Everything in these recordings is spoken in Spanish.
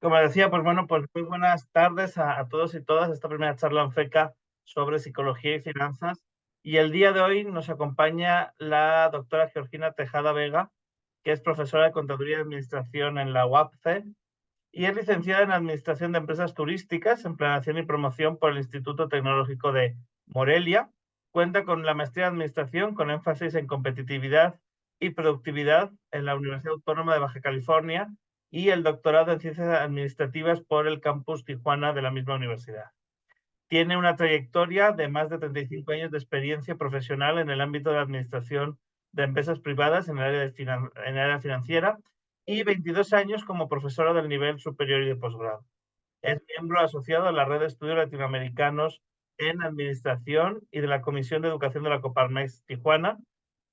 Como decía, pues bueno, pues muy buenas tardes a todos y todas. Esta primera charla en FECA sobre psicología y finanzas. Y el día de hoy nos acompaña la doctora Georgina Tejada Vega, que es profesora de Contaduría y Administración en la UAPCE y es licenciada en Administración de Empresas Turísticas, en Planeación y Promoción por el Instituto Tecnológico de Morelia. Cuenta con la maestría en Administración con énfasis en competitividad y productividad en la Universidad Autónoma de Baja California y el doctorado en Ciencias Administrativas por el campus Tijuana de la misma universidad. Tiene una trayectoria de más de 35 años de experiencia profesional en el ámbito de la administración de empresas privadas en el área financiera y 22 años como profesora del nivel superior y de posgrado. Es miembro asociado a la Red de Estudios Latinoamericanos en Administración y de la Comisión de Educación de la Coparmex Tijuana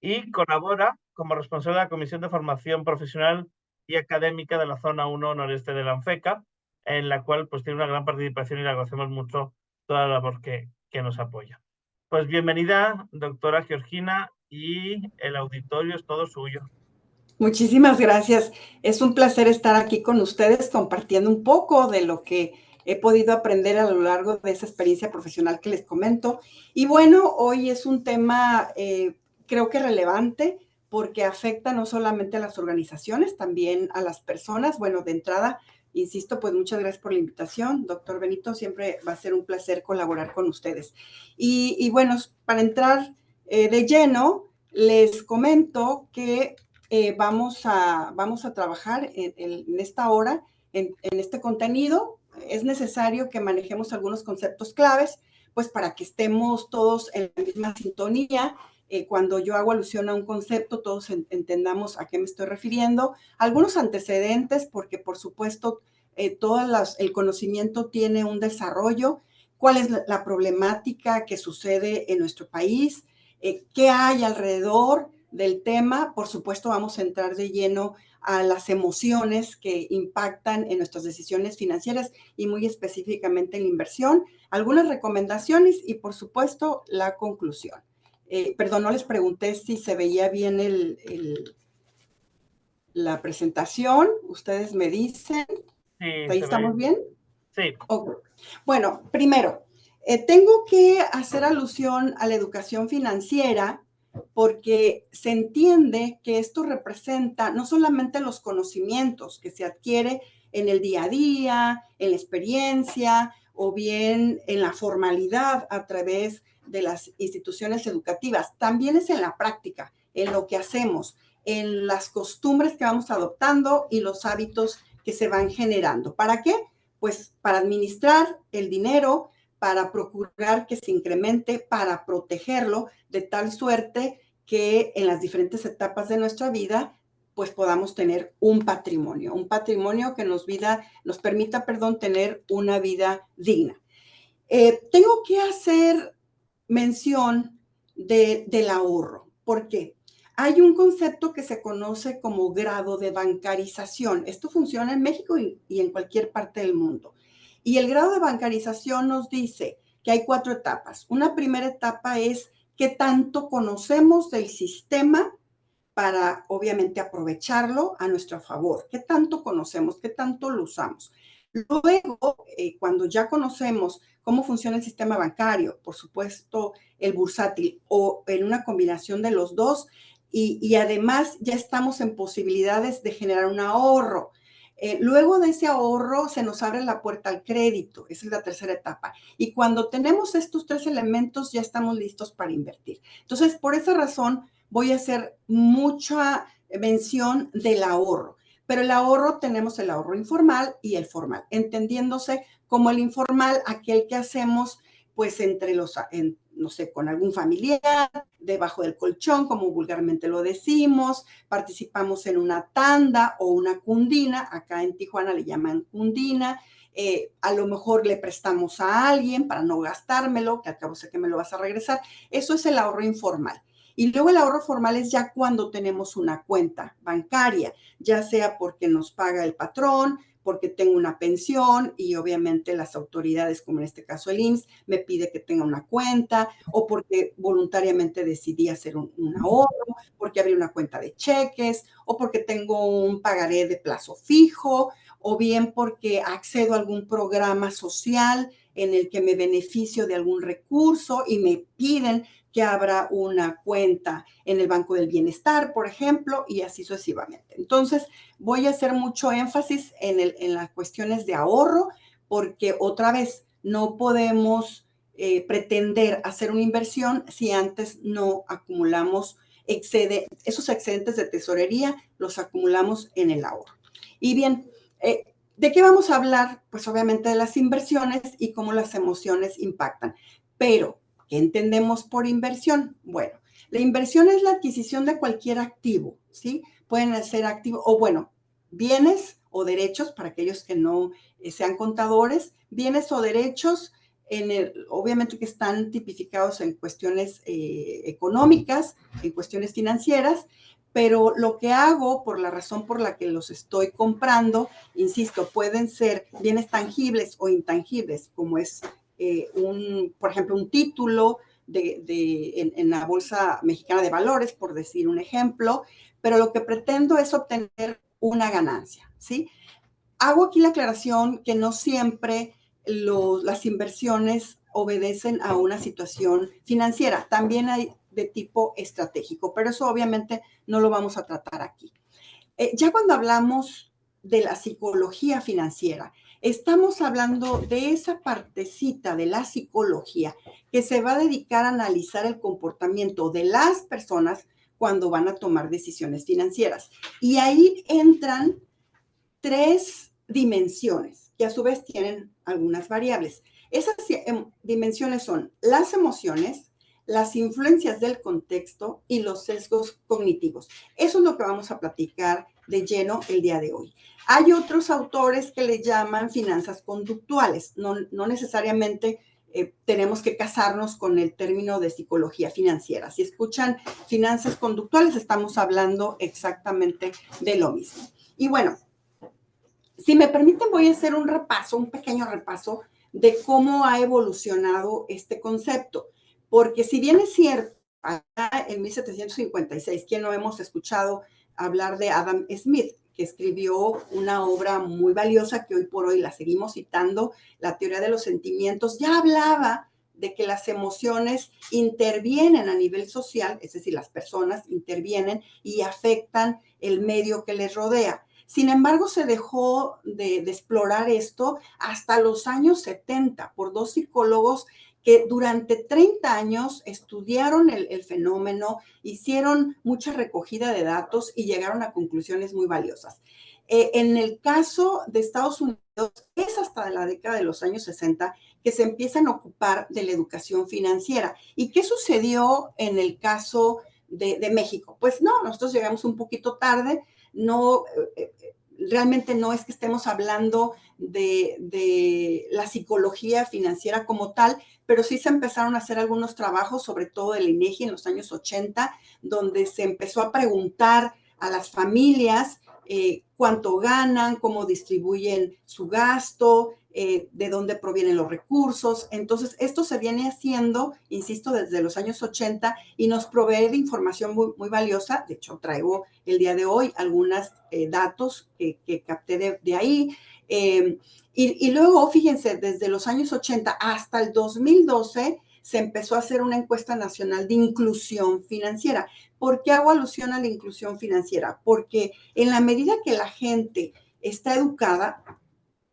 y colabora como responsable de la Comisión de Formación Profesional y Académica de la Zona 1 Noreste de la ANFECA, en la cual pues tiene una gran participación y le agradecemos mucho toda la labor que nos apoya. Pues bienvenida, doctora Georgina, y el auditorio es todo suyo. Muchísimas gracias. Es un placer estar aquí con ustedes compartiendo un poco de lo que he podido aprender a lo largo de esa experiencia profesional que les comento. Y bueno, hoy es un tema creo que relevante porque afecta no solamente a las organizaciones, también a las personas. Bueno, de entrada, insisto, pues muchas gracias por la invitación, doctor Benito. Siempre va a ser un placer colaborar con ustedes. Y bueno, para entrar de lleno, les comento que vamos a trabajar en esta hora, en este contenido. Es necesario que manejemos algunos conceptos claves, pues para que estemos todos en la misma sintonía. Cuando yo hago alusión a un concepto, todos entendamos a qué me estoy refiriendo. Algunos antecedentes, porque por supuesto el conocimiento tiene un desarrollo. ¿Cuál es la problemática que sucede en nuestro país? ¿Qué hay alrededor del tema? Por supuesto, vamos a entrar de lleno a las emociones que impactan en nuestras decisiones financieras y muy específicamente en la inversión, algunas recomendaciones y, por supuesto, la conclusión. Perdón, no les pregunté si se veía bien la presentación. Ustedes me dicen. Sí, ¿Ahí se ve. estamos bien? Sí. Okay. Bueno, primero, tengo que hacer alusión a la educación financiera porque se entiende que esto representa no solamente los conocimientos que se adquiere en el día a día, en la experiencia o bien en la formalidad a través de las instituciones educativas, también es en la práctica, en lo que hacemos, en las costumbres que vamos adoptando y los hábitos que se van generando. ¿Para qué? Pues para administrar el dinero, para procurar que se incremente, para protegerlo de tal suerte que en las diferentes etapas de nuestra vida pues podamos tener un patrimonio que nos permita, tener una vida digna. Tengo que hacer mención del ahorro. ¿Por qué? Hay un concepto que se conoce como grado de bancarización. Esto funciona en México y en cualquier parte del mundo. Y el grado de bancarización nos dice que hay 4 etapas. Una primera etapa es qué tanto conocemos del sistema para, obviamente, aprovecharlo a nuestro favor. ¿Qué tanto conocemos? ¿Qué tanto lo usamos? Luego, cuando ya conocemos cómo funciona el sistema bancario, por supuesto, el bursátil o en una combinación de los dos, y además ya estamos en posibilidades de generar un ahorro. Luego de ese ahorro se nos abre la puerta al crédito, esa es la tercera etapa. Y cuando tenemos estos 3 elementos ya estamos listos para invertir. Entonces, por esa razón voy a hacer mucha mención del ahorro. Pero el ahorro, tenemos el ahorro informal y el formal, entendiéndose como el informal, aquel que hacemos pues no sé, con algún familiar, debajo del colchón, como vulgarmente lo decimos, participamos en una tanda o una cundina, acá en Tijuana le llaman cundina, a lo mejor le prestamos a alguien para no gastármelo, que al cabo sé que me lo vas a regresar. Eso es el ahorro informal. Y luego el ahorro formal es ya cuando tenemos una cuenta bancaria, ya sea porque nos paga el patrón, porque tengo una pensión y obviamente las autoridades, como en este caso el IMSS, me pide que tenga una cuenta, o porque voluntariamente decidí hacer un ahorro, porque abrí una cuenta de cheques, o porque tengo un pagaré de plazo fijo, o bien porque accedo a algún programa social en el que me beneficio de algún recurso y me piden que abra una cuenta en el Banco del Bienestar, por ejemplo, y así sucesivamente. Entonces, voy a hacer mucho énfasis en las cuestiones de ahorro, porque otra vez no podemos pretender hacer una inversión si antes no acumulamos esos excedentes de tesorería, los acumulamos en el ahorro. Y bien, ¿de qué vamos a hablar? Pues obviamente de las inversiones y cómo las emociones impactan. Pero, ¿qué entendemos por inversión? Bueno, la inversión es la adquisición de cualquier activo, ¿sí? Pueden ser activos, o bueno, bienes o derechos, para aquellos que no sean contadores, bienes o derechos, obviamente que están tipificados en cuestiones económicas, en cuestiones financieras, pero lo que hago, por la razón por la que los estoy comprando, insisto, pueden ser bienes tangibles o intangibles, como es por ejemplo, un título en la Bolsa Mexicana de Valores, por decir un ejemplo, pero lo que pretendo es obtener una ganancia, ¿sí? Hago aquí la aclaración que no siempre las inversiones obedecen a una situación financiera. También hay de tipo estratégico, pero eso obviamente no lo vamos a tratar aquí. Ya cuando hablamos de la psicología financiera, estamos hablando de esa partecita de la psicología que se va a dedicar a analizar el comportamiento de las personas cuando van a tomar decisiones financieras. Y ahí entran 3 dimensiones que a su vez tienen algunas variables. Esas dimensiones son las emociones, las influencias del contexto y los sesgos cognitivos. Eso es lo que vamos a platicar de lleno el día de hoy. Hay otros autores que le llaman finanzas conductuales. No necesariamente tenemos que casarnos con el término de psicología financiera. Si escuchan finanzas conductuales, estamos hablando exactamente de lo mismo. Y bueno, si me permiten, voy a hacer un pequeño repaso de cómo ha evolucionado este concepto. Porque si bien es cierto, en 1756, ¿quién no hemos escuchado hablar de Adam Smith, que escribió una obra muy valiosa que hoy por hoy la seguimos citando, La teoría de los sentimientos? Ya hablaba de que las emociones intervienen a nivel social, es decir, las personas intervienen y afectan el medio que les rodea. Sin embargo, se dejó de explorar esto hasta los años 70 por 2 psicólogos que durante 30 años estudiaron el fenómeno, hicieron mucha recogida de datos y llegaron a conclusiones muy valiosas. En el caso de Estados Unidos, es hasta la década de los años 60 que se empiezan a ocupar de la educación financiera. ¿Y qué sucedió en el caso de México? Pues no, nosotros llegamos un poquito tarde, no, realmente no es que estemos hablando de la psicología financiera como tal, pero sí se empezaron a hacer algunos trabajos, sobre todo del INEGI en los años 80, donde se empezó a preguntar a las familias cuánto ganan, cómo distribuyen su gasto, de dónde provienen los recursos. Entonces, esto se viene haciendo, insisto, desde los años 80 y nos provee de información muy, muy valiosa. De hecho, traigo el día de hoy algunos datos que capté de ahí. Y luego, fíjense, desde los años 80 hasta el 2012 se empezó a hacer una encuesta nacional de inclusión financiera. ¿Por qué hago alusión a la inclusión financiera? Porque en la medida que la gente está educada,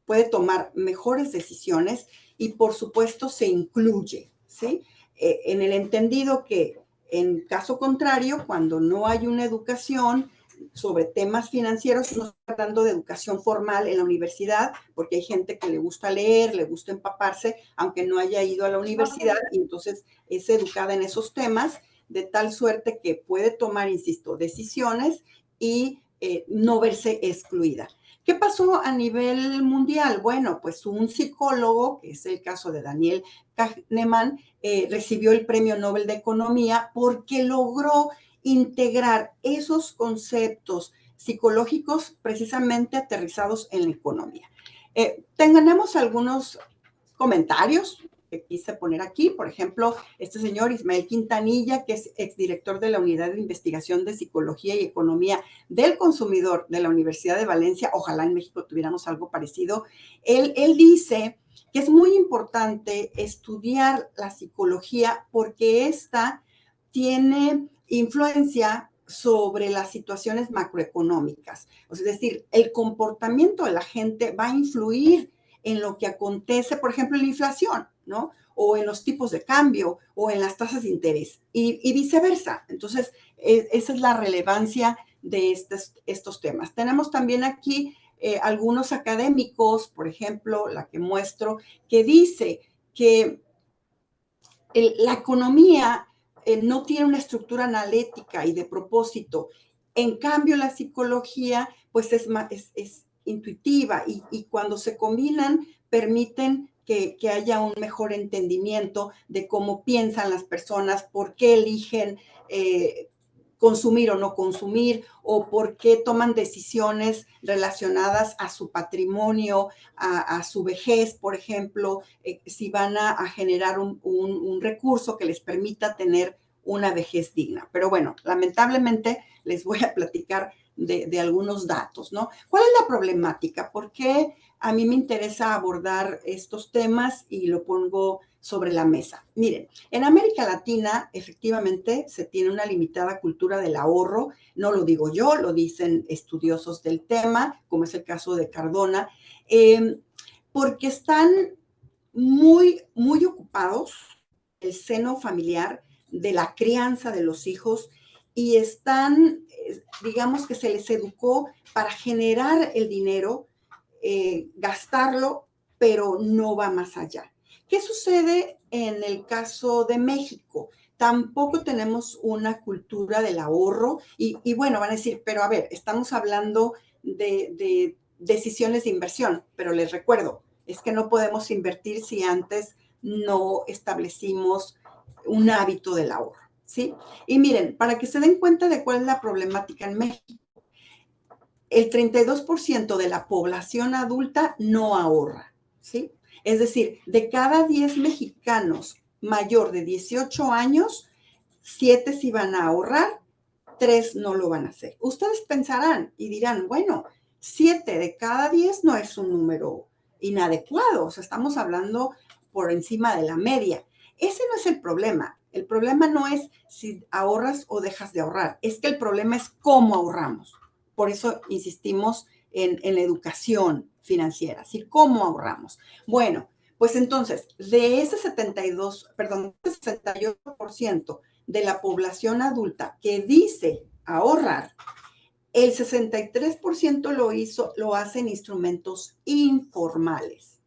puede tomar mejores decisiones y, por supuesto, se incluye, ¿sí? En el entendido que, en caso contrario, cuando no hay una educación sobre temas financieros, no estoy hablando de educación formal en la universidad, porque hay gente que le gusta leer, le gusta empaparse, aunque no haya ido a la universidad, y entonces es educada en esos temas, de tal suerte que puede tomar, insisto, decisiones y no verse excluida. ¿Qué pasó a nivel mundial? Bueno, pues un psicólogo, que es el caso de Daniel Kahneman, recibió el Premio Nobel de Economía porque logró integrar esos conceptos psicológicos precisamente aterrizados en la economía. Tenemos algunos comentarios. que quise poner aquí. Por ejemplo, este señor Ismael Quintanilla, que es exdirector de la Unidad de Investigación de Psicología y Economía del Consumidor de la Universidad de Valencia, ojalá en México tuviéramos algo parecido, él dice que es muy importante estudiar la psicología porque esta tiene influencia sobre las situaciones macroeconómicas. Es decir, el comportamiento de la gente va a influir en lo que acontece, por ejemplo, en la inflación, ¿no? O en los tipos de cambio, o en las tasas de interés, y viceversa. Entonces, esa es la relevancia de estos temas. Tenemos también aquí algunos académicos, por ejemplo, la que muestro, que dice que la economía no tiene una estructura analítica y de propósito. En cambio, la psicología, pues es intuitiva y cuando se combinan, permiten que haya un mejor entendimiento de cómo piensan las personas, por qué eligen consumir o no consumir, o por qué toman decisiones relacionadas a su patrimonio, a su vejez, por ejemplo, si van a generar un recurso que les permita tener una vejez digna. Pero bueno, lamentablemente les voy a platicar de algunos datos, ¿no? ¿Cuál es la problemática? ¿Por qué a mí me interesa abordar estos temas y lo pongo sobre la mesa? Miren, en América Latina efectivamente se tiene una limitada cultura del ahorro, no lo digo yo, lo dicen estudiosos del tema, como es el caso de Cardona, porque están muy ocupados el seno familiar de la crianza de los hijos y están, digamos que se les educó para generar el dinero, gastarlo, pero no va más allá. ¿Qué sucede en el caso de México? Tampoco tenemos una cultura del ahorro y bueno, van a decir, pero a ver, estamos hablando de decisiones de inversión, pero les recuerdo, es que no podemos invertir si antes no establecimos un hábito del ahorro, ¿sí? Y miren, para que se den cuenta de cuál es la problemática en México, el 32% de la población adulta no ahorra, ¿sí? Es decir, de cada 10 mexicanos mayor de 18 años, 7 sí van a ahorrar, 3 no lo van a hacer. Ustedes pensarán y dirán, bueno, 7 de cada 10 no es un número inadecuado, o sea, estamos hablando por encima de la media. Ese no es el problema. El problema no es si ahorras o dejas de ahorrar, es que el problema es cómo ahorramos. Por eso insistimos en la educación financiera, ¿sí? ¿Cómo ahorramos? Bueno, pues entonces, de ese 68% de la población adulta que dice ahorrar, el 63% lo hace en instrumentos informales.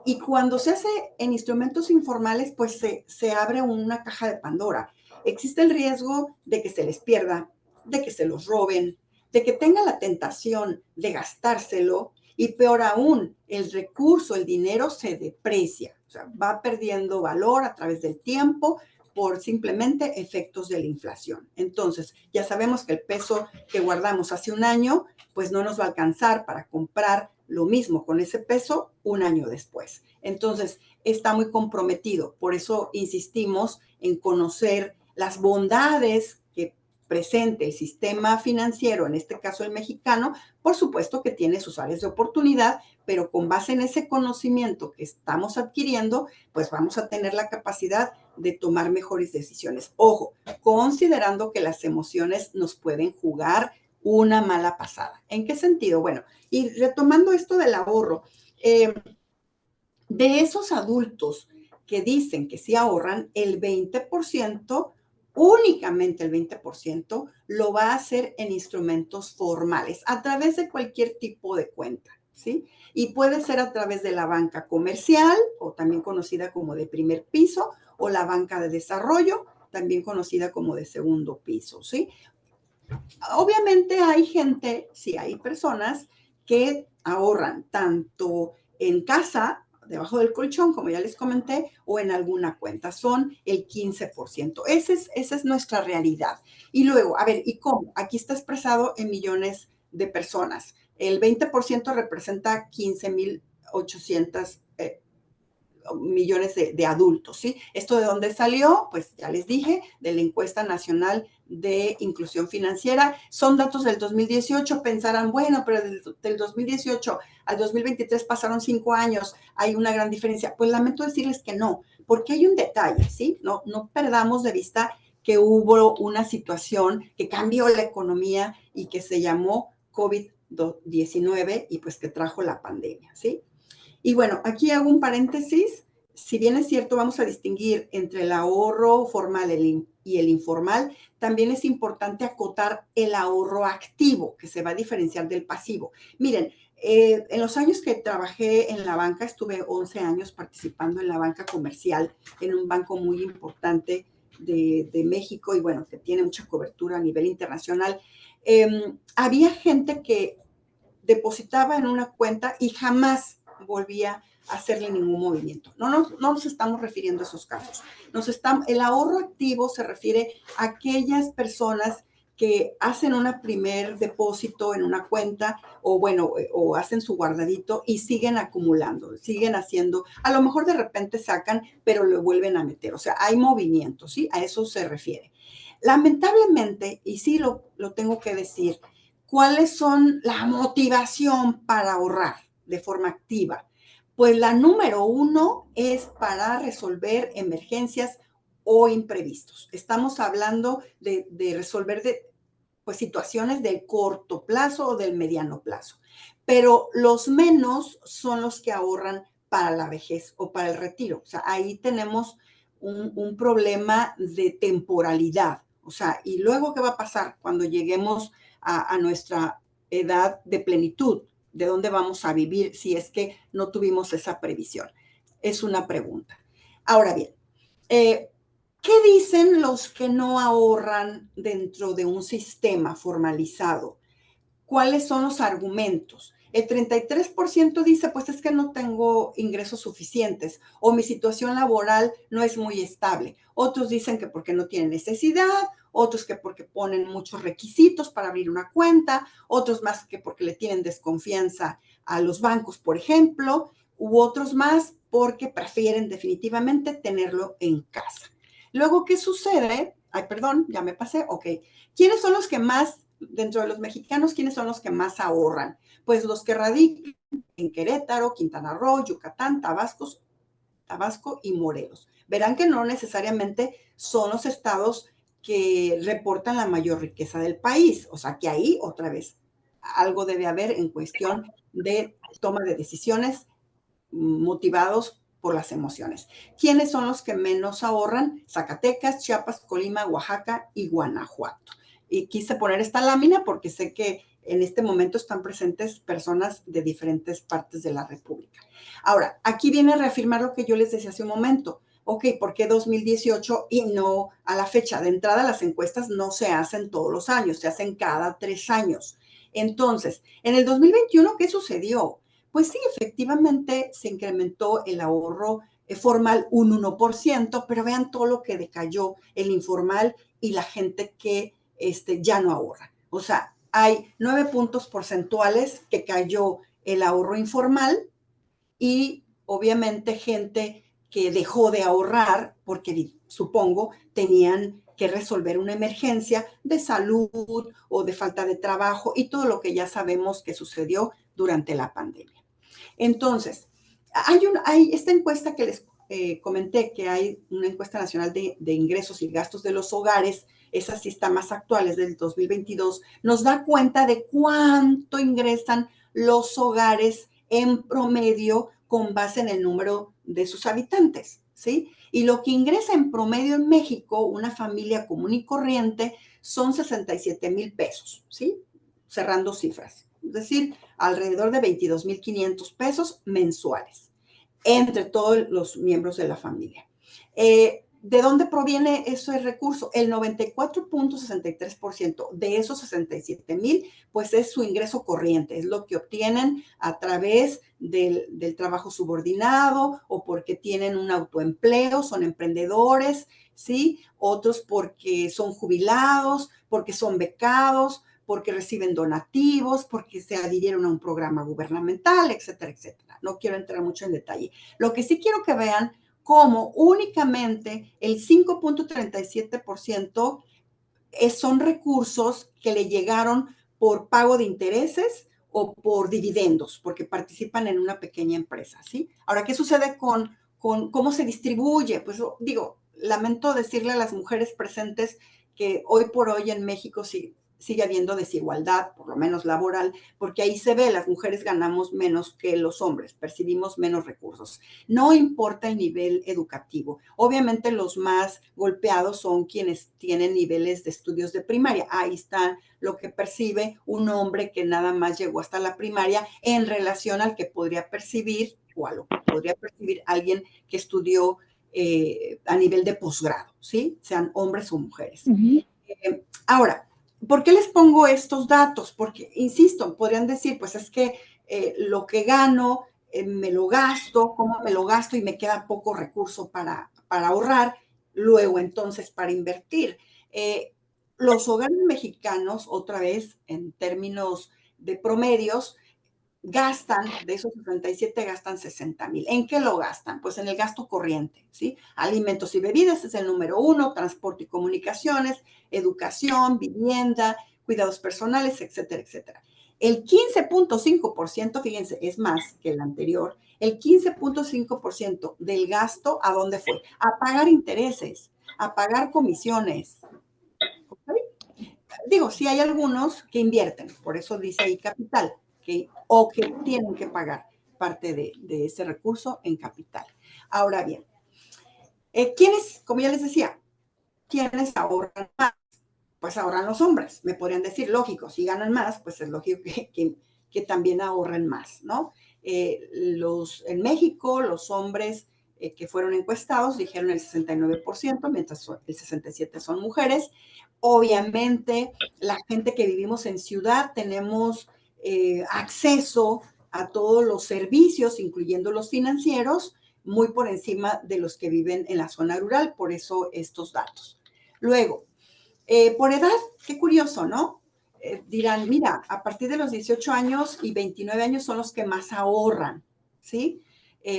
Y cuando se hace en instrumentos informales, pues se abre una caja de Pandora. Existe el riesgo de que se les pierda, de que se los roben, de que tengan la tentación de gastárselo y peor aún, el recurso, el dinero se deprecia, o sea, va perdiendo valor a través del tiempo por simplemente efectos de la inflación. Entonces, ya sabemos que el peso que guardamos hace un año, pues no nos va a alcanzar para comprar lo mismo con ese peso un año después. Entonces, está muy comprometido. Por eso insistimos en conocer las bondades que presenta el sistema financiero, en este caso el mexicano. Por supuesto que tiene sus áreas de oportunidad, pero con base en ese conocimiento que estamos adquiriendo, pues vamos a tener la capacidad de tomar mejores decisiones. Ojo, considerando que las emociones nos pueden jugar una mala pasada. ¿En qué sentido? Bueno, y retomando esto del ahorro, de esos adultos que dicen que sí ahorran, el 20%, únicamente el 20%, lo va a hacer en instrumentos formales, a través de cualquier tipo de cuenta, ¿sí? Y puede ser a través de la banca comercial, o también conocida como de primer piso, o la banca de desarrollo, también conocida como de segundo piso, ¿sí? Obviamente hay gente, sí, hay personas que ahorran tanto en casa, debajo del colchón, como ya les comenté, o en alguna cuenta. Son el 15%. Esa es nuestra realidad. Y luego, a ver, ¿y cómo? Aquí está expresado en millones de personas. El 20% representa 15,800 millones de adultos, ¿sí? ¿Esto de dónde salió? Pues ya les dije, de la encuesta nacional de inclusión financiera. Son datos del 2018, pensarán, bueno, pero del 2018 al 2023 pasaron 5 años, hay una gran diferencia. Pues lamento decirles que no, porque hay un detalle, ¿sí? No perdamos de vista que hubo una situación que cambió la economía y que se llamó COVID-19 y pues que trajo la pandemia, ¿sí? Y bueno, aquí hago un paréntesis. Si bien es cierto, vamos a distinguir entre el ahorro formal y el informal, también es importante acotar el ahorro activo, que se va a diferenciar del pasivo. Miren, en los años que trabajé en la banca, estuve 11 años participando en la banca comercial, en un banco muy importante de México y bueno, que tiene mucha cobertura a nivel internacional. Había gente que depositaba en una cuenta y jamás volvía a hacerle ningún movimiento. No nos estamos refiriendo a esos casos. El ahorro activo se refiere a aquellas personas que hacen un primer depósito en una cuenta o bueno, o hacen su guardadito y siguen acumulando, siguen haciendo, a lo mejor de repente sacan, pero lo vuelven a meter. O sea, hay movimiento, ¿sí? A eso se refiere. Lamentablemente, y sí lo tengo que decir, ¿cuáles son la motivación para ahorrar de forma activa? Pues la número uno es para resolver emergencias o imprevistos. Estamos hablando de resolver pues, situaciones del corto plazo o del mediano plazo. Pero los menos son los que ahorran para la vejez o para el retiro. O sea, ahí tenemos un problema de temporalidad. O sea, ¿y luego qué va a pasar cuando lleguemos a nuestra edad de plenitud? ¿De dónde vamos a vivir si es que no tuvimos esa previsión? Es una pregunta. Ahora bien, ¿qué dicen los que no ahorran dentro de un sistema formalizado? ¿Cuáles son los argumentos? El 33% dice, pues es que no tengo ingresos suficientes o mi situación laboral no es muy estable. Otros dicen que porque no tienen necesidad, otros que porque ponen muchos requisitos para abrir una cuenta, otros más que porque le tienen desconfianza a los bancos, por ejemplo, u otros más porque prefieren definitivamente tenerlo en casa. Luego, ¿qué sucede? Ay, perdón, ya me pasé. Ok. ¿Quiénes son los que más dentro de los mexicanos, ¿quiénes son los que más ahorran? Pues los que radican en Querétaro, Quintana Roo, Yucatán, Tabasco y Morelos. Verán que no necesariamente son los estados que reportan la mayor riqueza del país. O sea que ahí, otra vez, algo debe haber en cuestión de toma de decisiones motivados por las emociones. ¿Quiénes son los que menos ahorran? Zacatecas, Chiapas, Colima, Oaxaca y Guanajuato. Y quise poner esta lámina porque sé que en este momento están presentes personas de diferentes partes de la República. Ahora, aquí viene a reafirmar lo que yo les decía hace un momento. Ok, ¿por qué 2018 y no a la fecha? De entrada, las encuestas no se hacen todos los años, se hacen cada 3 años. Entonces, en el 2021, ¿qué sucedió? Pues sí, efectivamente se incrementó el ahorro formal un 1%, pero vean todo lo que decayó el informal y la gente que ya no ahorra. O sea, hay 9 puntos porcentuales que cayó el ahorro informal y obviamente gente que dejó de ahorrar porque supongo tenían que resolver una emergencia de salud o de falta de trabajo y todo lo que ya sabemos que sucedió durante la pandemia. Entonces, hay esta encuesta que les comenté, que hay una encuesta nacional de ingresos y gastos de los hogares, esa sí está más actual, es del 2022, nos da cuenta de cuánto ingresan los hogares en promedio con base en el número de sus habitantes, ¿sí? Y lo que ingresa en promedio en México, una familia común y corriente, son 67,000 pesos, ¿sí? Cerrando cifras. Es decir, alrededor de 22,500 pesos mensuales entre todos los miembros de la familia. ¿De dónde proviene ese recurso? El 94,63% de esos 67,000, pues es su ingreso corriente, es lo que obtienen a través del trabajo subordinado o porque tienen un autoempleo, son emprendedores, ¿sí? Otros porque son jubilados, porque son becados, porque reciben donativos, porque se adhirieron a un programa gubernamental, etcétera, etcétera. No quiero entrar mucho en detalle. Lo que sí quiero que vean cómo únicamente el 5.37% son recursos que le llegaron por pago de intereses o por dividendos, porque participan en una pequeña empresa, ¿sí? Ahora, ¿qué sucede con cómo se distribuye? Pues digo, lamento decirle a las mujeres presentes que hoy por hoy en México sigue habiendo desigualdad, por lo menos laboral, porque ahí se ve, las mujeres ganamos menos que los hombres, percibimos menos recursos. No importa el nivel educativo. Obviamente los más golpeados son quienes tienen niveles de estudios de primaria. Ahí está lo que percibe un hombre que nada más llegó hasta la primaria en relación al que podría percibir o a lo que podría percibir alguien que estudió a nivel de posgrado, ¿sí? Sean hombres o mujeres. Ahora, ¿por qué les pongo estos datos? Porque, insisto, podrían decir, pues es que lo que gano me lo gasto, cómo me lo gasto y me queda poco recurso para ahorrar, luego entonces para invertir. Los hogares mexicanos, otra vez, en términos de promedios, gastan, de esos 67 gastan 60,000. ¿En qué lo gastan? Pues en el gasto corriente, ¿sí? Alimentos y bebidas es el número 1, transporte y comunicaciones, educación, vivienda, cuidados personales, etcétera, etcétera. El 15.5%, fíjense, es más que el anterior, el 15.5% del gasto, ¿a dónde fue? A pagar intereses, a pagar comisiones. ¿Okay? Digo, sí hay algunos que invierten, por eso dice ahí capital, o que tienen que pagar parte de ese recurso en capital. Ahora bien, ¿quiénes, como ya les decía, quiénes ahorran más? Pues ahorran los hombres, me podrían decir, lógico, si ganan más, pues es lógico que también ahorren más, ¿no? En México, los hombres que fueron encuestados dijeron el 69%, mientras el 67% son mujeres. Obviamente, la gente que vivimos en ciudad tenemos acceso a todos los servicios, incluyendo los financieros, muy por encima de los que viven en la zona rural, por eso estos datos. Luego, por edad, qué curioso, ¿no? Dirán, mira, a partir de los 18 años y 29 años son los que más ahorran, ¿sí?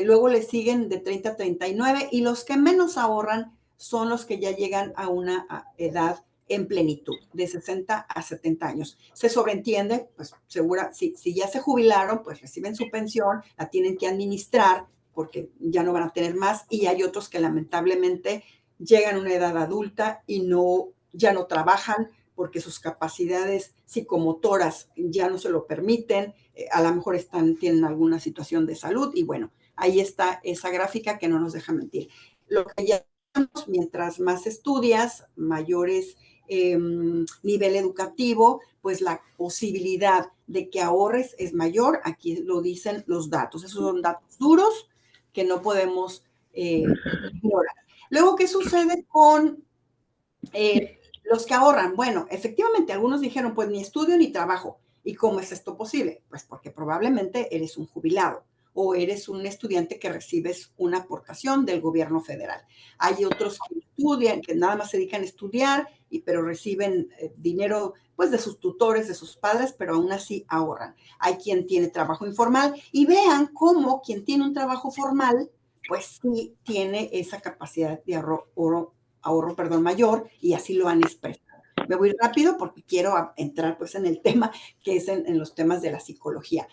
Luego le siguen de 30 a 39 y los que menos ahorran son los que ya llegan a una edad en plenitud, de 60 a 70 años. Se sobreentiende, pues segura, si ya se jubilaron, pues reciben su pensión, la tienen que administrar porque ya no van a tener más y hay otros que lamentablemente llegan a una edad adulta y ya no trabajan porque sus capacidades psicomotoras ya no se lo permiten, a lo mejor tienen alguna situación de salud y bueno, ahí está esa gráfica que no nos deja mentir. Lo que ya mientras más estudias, mayores nivel educativo, pues la posibilidad de que ahorres es mayor. Aquí lo dicen los datos. Esos son datos duros que no podemos ignorar. Luego, ¿qué sucede con los que ahorran? Bueno, efectivamente, algunos dijeron, pues ni estudio ni trabajo. ¿Y cómo es esto posible? Pues porque probablemente eres un jubilado o eres un estudiante que recibes una aportación del gobierno federal. Hay otros que estudian, que nada más se dedican a estudiar, pero reciben dinero pues de sus tutores, de sus padres, pero aún así ahorran. Hay quien tiene trabajo informal y vean cómo quien tiene un trabajo formal, pues sí tiene esa capacidad de ahorro mayor y así lo han expresado. Me voy rápido porque quiero entrar pues en el tema que es en los temas de la psicología.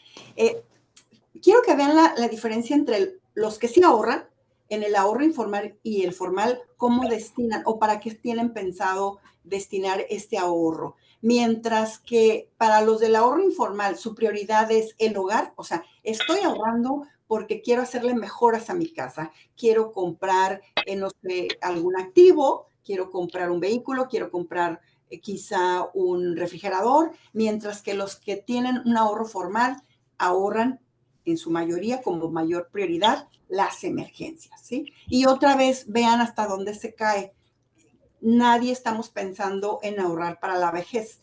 Quiero que vean la diferencia entre los que sí ahorran, en el ahorro informal y el formal, cómo destinan o para qué tienen pensado destinar este ahorro. Mientras que para los del ahorro informal, su prioridad es el hogar, o sea, estoy ahorrando porque quiero hacerle mejoras a mi casa, quiero comprar, no sé, algún activo, quiero comprar un vehículo, quiero comprar quizá un refrigerador, mientras que los que tienen un ahorro formal ahorran en su mayoría como mayor prioridad las emergencias, ¿sí? Y otra vez vean hasta dónde se cae. Nadie estamos pensando en ahorrar para la vejez.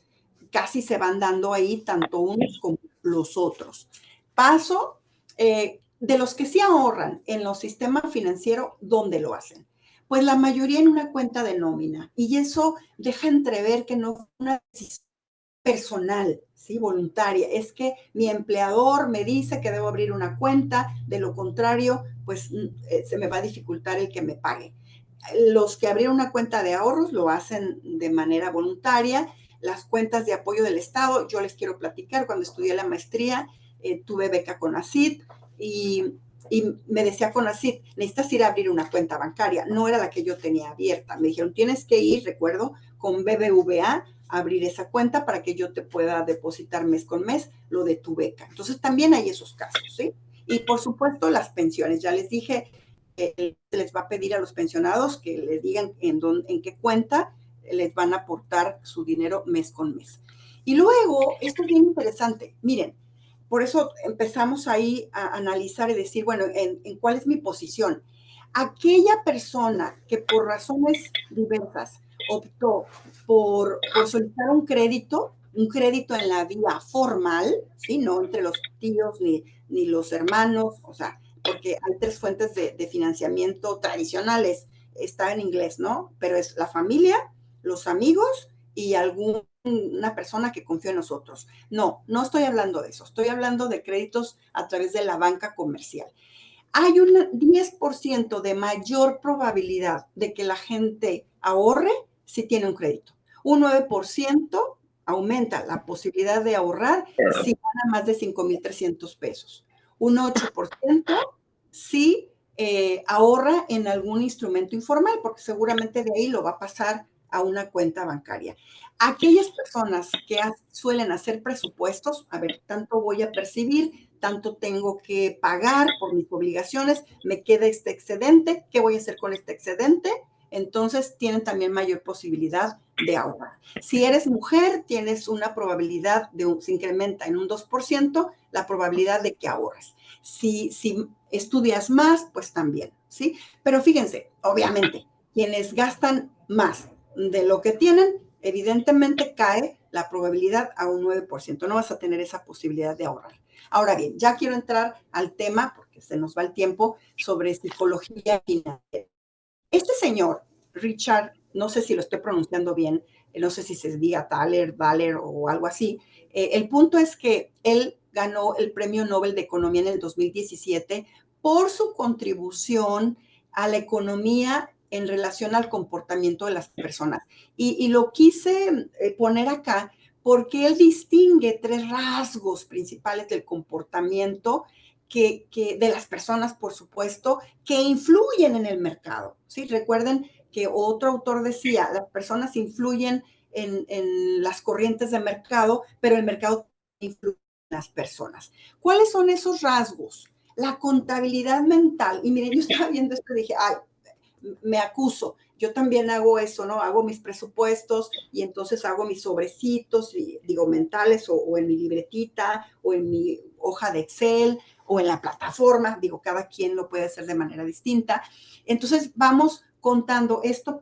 Casi se van dando ahí tanto unos como los otros. Paso de los que sí ahorran en los sistemas financieros, ¿dónde lo hacen? Pues la mayoría en una cuenta de nómina. Y eso deja entrever que no fue una decisión personal, ¿sí? Voluntaria. Es que mi empleador me dice que debo abrir una cuenta, de lo contrario, pues se me va a dificultar el que me pague. Los que abrieron una cuenta de ahorros lo hacen de manera voluntaria. Las cuentas de apoyo del Estado, yo les quiero platicar, cuando estudié la maestría, tuve beca CONACYT y me decía CONACYT, necesitas ir a abrir una cuenta bancaria. No era la que yo tenía abierta. Me dijeron, tienes que ir, recuerdo, con BBVA a abrir esa cuenta para que yo te pueda depositar mes con mes lo de tu beca. Entonces también hay esos casos, ¿sí? Y por supuesto las pensiones. Ya les dije, les va a pedir a los pensionados que les digan en qué cuenta les van a aportar su dinero mes con mes. Y luego, esto es bien interesante, miren, por eso empezamos ahí a analizar y decir, bueno, ¿en cuál es mi posición? Aquella persona que por razones diversas optó por solicitar un crédito en la vía formal, ¿sí? No entre los tíos ni los hermanos, o sea, porque hay tres fuentes de financiamiento tradicionales, está en inglés, ¿no? Pero es la familia, los amigos y alguna persona que confía en nosotros. No, no estoy hablando de eso, estoy hablando de créditos a través de la banca comercial. Hay un 10% de mayor probabilidad de que la gente ahorre si tiene un crédito. Un 9% aumenta la posibilidad de ahorrar si gana más de 5,300 pesos. Un 8% si ahorra en algún instrumento informal, porque seguramente de ahí lo va a pasar a una cuenta bancaria. Aquellas personas que suelen hacer presupuestos, a ver, tanto voy a percibir, tanto tengo que pagar por mis obligaciones, me queda este excedente, ¿qué voy a hacer con este excedente? Entonces tienen también mayor posibilidad de ahorrar. Si eres mujer, tienes una probabilidad se incrementa en un 2% la probabilidad de que ahorres. Si estudias más, pues también, ¿sí? Pero fíjense, obviamente, quienes gastan más de lo que tienen, evidentemente cae la probabilidad a un 9%. No vas a tener esa posibilidad de ahorrar. Ahora bien, ya quiero entrar al tema, porque se nos va el tiempo, sobre psicología financiera. Este señor, Richard, no sé si lo estoy pronunciando bien, no sé si se diga Thaler o algo así. El punto es que él ganó el Premio Nobel de Economía en el 2017 por su contribución a la economía en relación al comportamiento de las personas. Y lo quise poner acá porque él distingue tres rasgos principales del comportamiento de las personas, por supuesto, que influyen en el mercado. ¿Sí? Recuerden que otro autor decía, las personas influyen en las corrientes de mercado, pero el mercado influye en las personas. ¿Cuáles son esos rasgos? La contabilidad mental. Y miren, yo estaba viendo esto y dije, ay, me acuso. Yo también hago eso, ¿no? Hago mis presupuestos y entonces hago mis sobrecitos, digo, mentales o en mi libretita o en mi hoja de Excel o en la plataforma, digo, cada quien lo puede hacer de manera distinta. Entonces vamos contando esto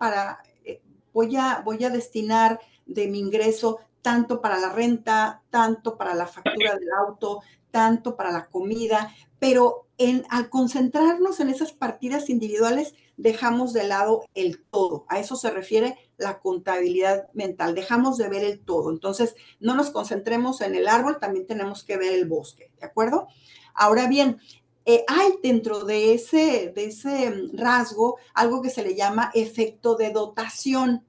voy a destinar de mi ingreso tanto para la renta, tanto para la factura del auto, tanto para la comida, pero al concentrarnos en esas partidas individuales, dejamos de lado el todo. A eso se refiere la contabilidad mental. Dejamos de ver el todo. Entonces, no nos concentremos en el árbol, también tenemos que ver el bosque, ¿de acuerdo? Ahora bien, hay dentro de ese rasgo algo que se le llama efecto de dotación,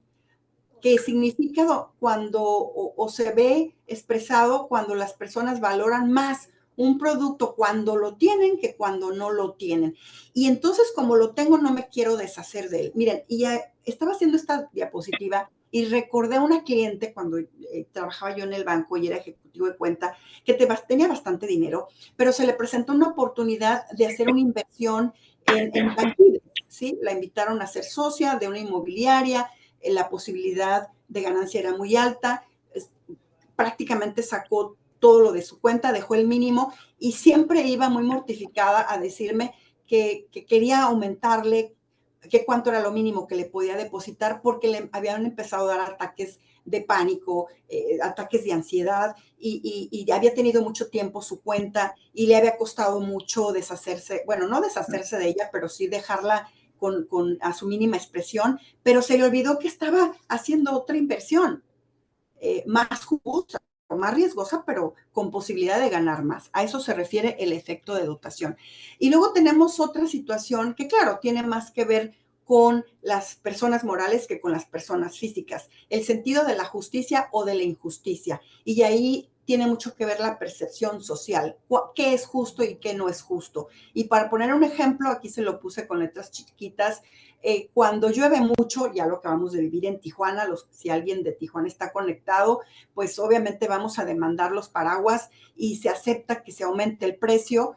que significa cuando o se ve expresado cuando las personas valoran más un producto cuando lo tienen que cuando no lo tienen. Y entonces, como lo tengo, no me quiero deshacer de él. Miren, y ya estaba haciendo esta diapositiva y recordé a una cliente cuando trabajaba yo en el banco y era ejecutivo de cuenta, que tenía bastante dinero, pero se le presentó una oportunidad de hacer una inversión en Banquide, ¿sí? La invitaron a ser socia de una inmobiliaria, la posibilidad de ganancia era muy alta, prácticamente sacó todo lo de su cuenta, dejó el mínimo y siempre iba muy mortificada a decirme que quería aumentarle, que cuánto era lo mínimo que le podía depositar, porque le habían empezado a dar ataques de pánico, ataques de ansiedad y había tenido mucho tiempo su cuenta y le había costado mucho deshacerse, bueno, no deshacerse de ella, pero sí dejarla a su mínima expresión, pero se le olvidó que estaba haciendo otra inversión. más jugosa o más riesgosa, pero con posibilidad de ganar más. A eso se refiere el efecto de dotación. Y luego tenemos otra situación que, claro, tiene más que ver con las personas morales que con las personas físicas, el sentido de la justicia o de la injusticia. Y ahí tiene mucho que ver la percepción social, qué es justo y qué no es justo. Y para poner un ejemplo, aquí se lo puse con letras chiquitas, cuando llueve mucho, ya lo acabamos de vivir en Tijuana, si alguien de Tijuana está conectado, pues obviamente vamos a demandar los paraguas y se acepta que se aumente el precio,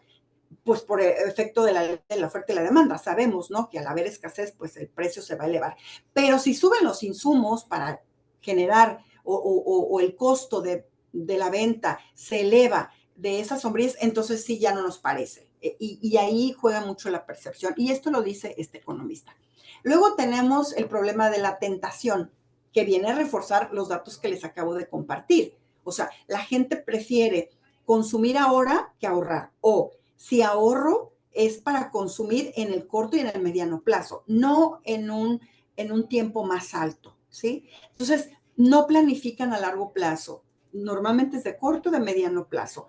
pues por efecto de la oferta y la demanda. Sabemos, ¿no? Que al haber escasez, pues el precio se va a elevar. Pero si suben los insumos para generar o el costo de la venta se eleva de esas sombrillas, entonces sí ya no nos parece. Y ahí juega mucho la percepción. Y esto lo dice este economista. Luego tenemos el problema de la tentación, que viene a reforzar los datos que les acabo de compartir. O sea, la gente prefiere consumir ahora que ahorrar. O si ahorro es para consumir en el corto y en el mediano plazo, no en un tiempo más alto, ¿sí? Entonces, no planifican a largo plazo. Normalmente es de corto, de mediano plazo.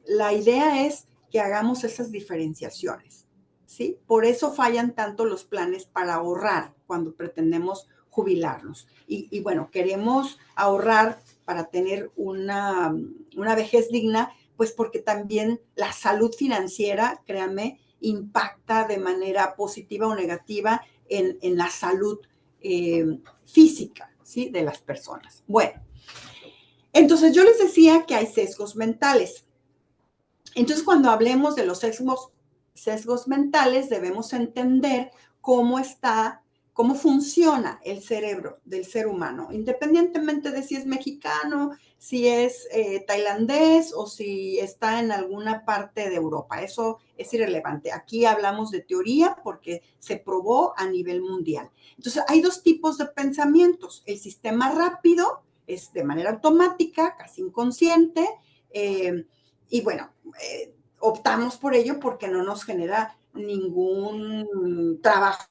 La idea es que hagamos esas diferenciaciones, ¿sí? Por eso fallan tanto los planes para ahorrar cuando pretendemos jubilarnos. Y bueno, queremos ahorrar para tener una vejez digna, pues porque también la salud financiera, créanme, impacta de manera positiva o negativa en la salud física, ¿sí? De las personas. Bueno, entonces yo les decía que hay sesgos mentales. Entonces, cuando hablemos de los sesgos mentales, debemos entender cómo funciona el cerebro del ser humano, independientemente de si es mexicano, si es tailandés o si está en alguna parte de Europa. Eso es irrelevante. Aquí hablamos de teoría porque se probó a nivel mundial. Entonces, hay dos tipos de pensamientos. El sistema rápido es de manera automática, casi inconsciente, y bueno, optamos por ello porque no nos genera ningún trabajo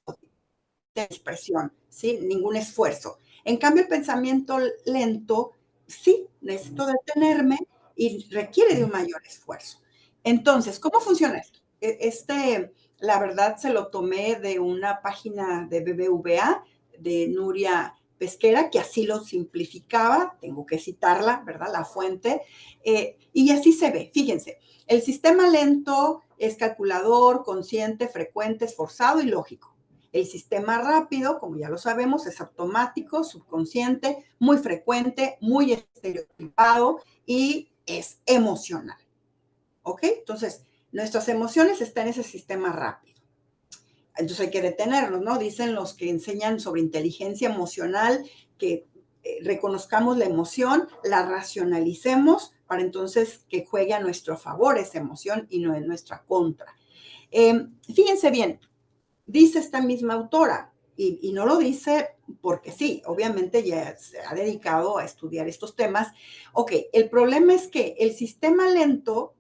de expresión, ¿sí? Ningún esfuerzo. En cambio, el pensamiento lento, sí, necesito detenerme y requiere de un mayor esfuerzo. Entonces, ¿cómo funciona esto? La verdad, se lo tomé de una página de BBVA, de Nuria Pesquera, que así lo simplificaba, tengo que citarla, ¿verdad? La fuente, y así se ve, fíjense, el sistema lento es calculador, consciente, frecuente, esforzado y lógico. El sistema rápido, como ya lo sabemos, es automático, subconsciente, muy frecuente, muy estereotipado y es emocional. ¿Ok? Entonces, nuestras emociones están en ese sistema rápido. Entonces hay que detenernos, ¿no? Dicen los que enseñan sobre inteligencia emocional que reconozcamos la emoción, la racionalicemos para entonces que juegue a nuestro favor esa emoción y no en nuestra contra. Fíjense bien, dice esta misma autora, y no lo dice porque sí, obviamente ya se ha dedicado a estudiar estos temas. Ok, el problema es que el sistema lento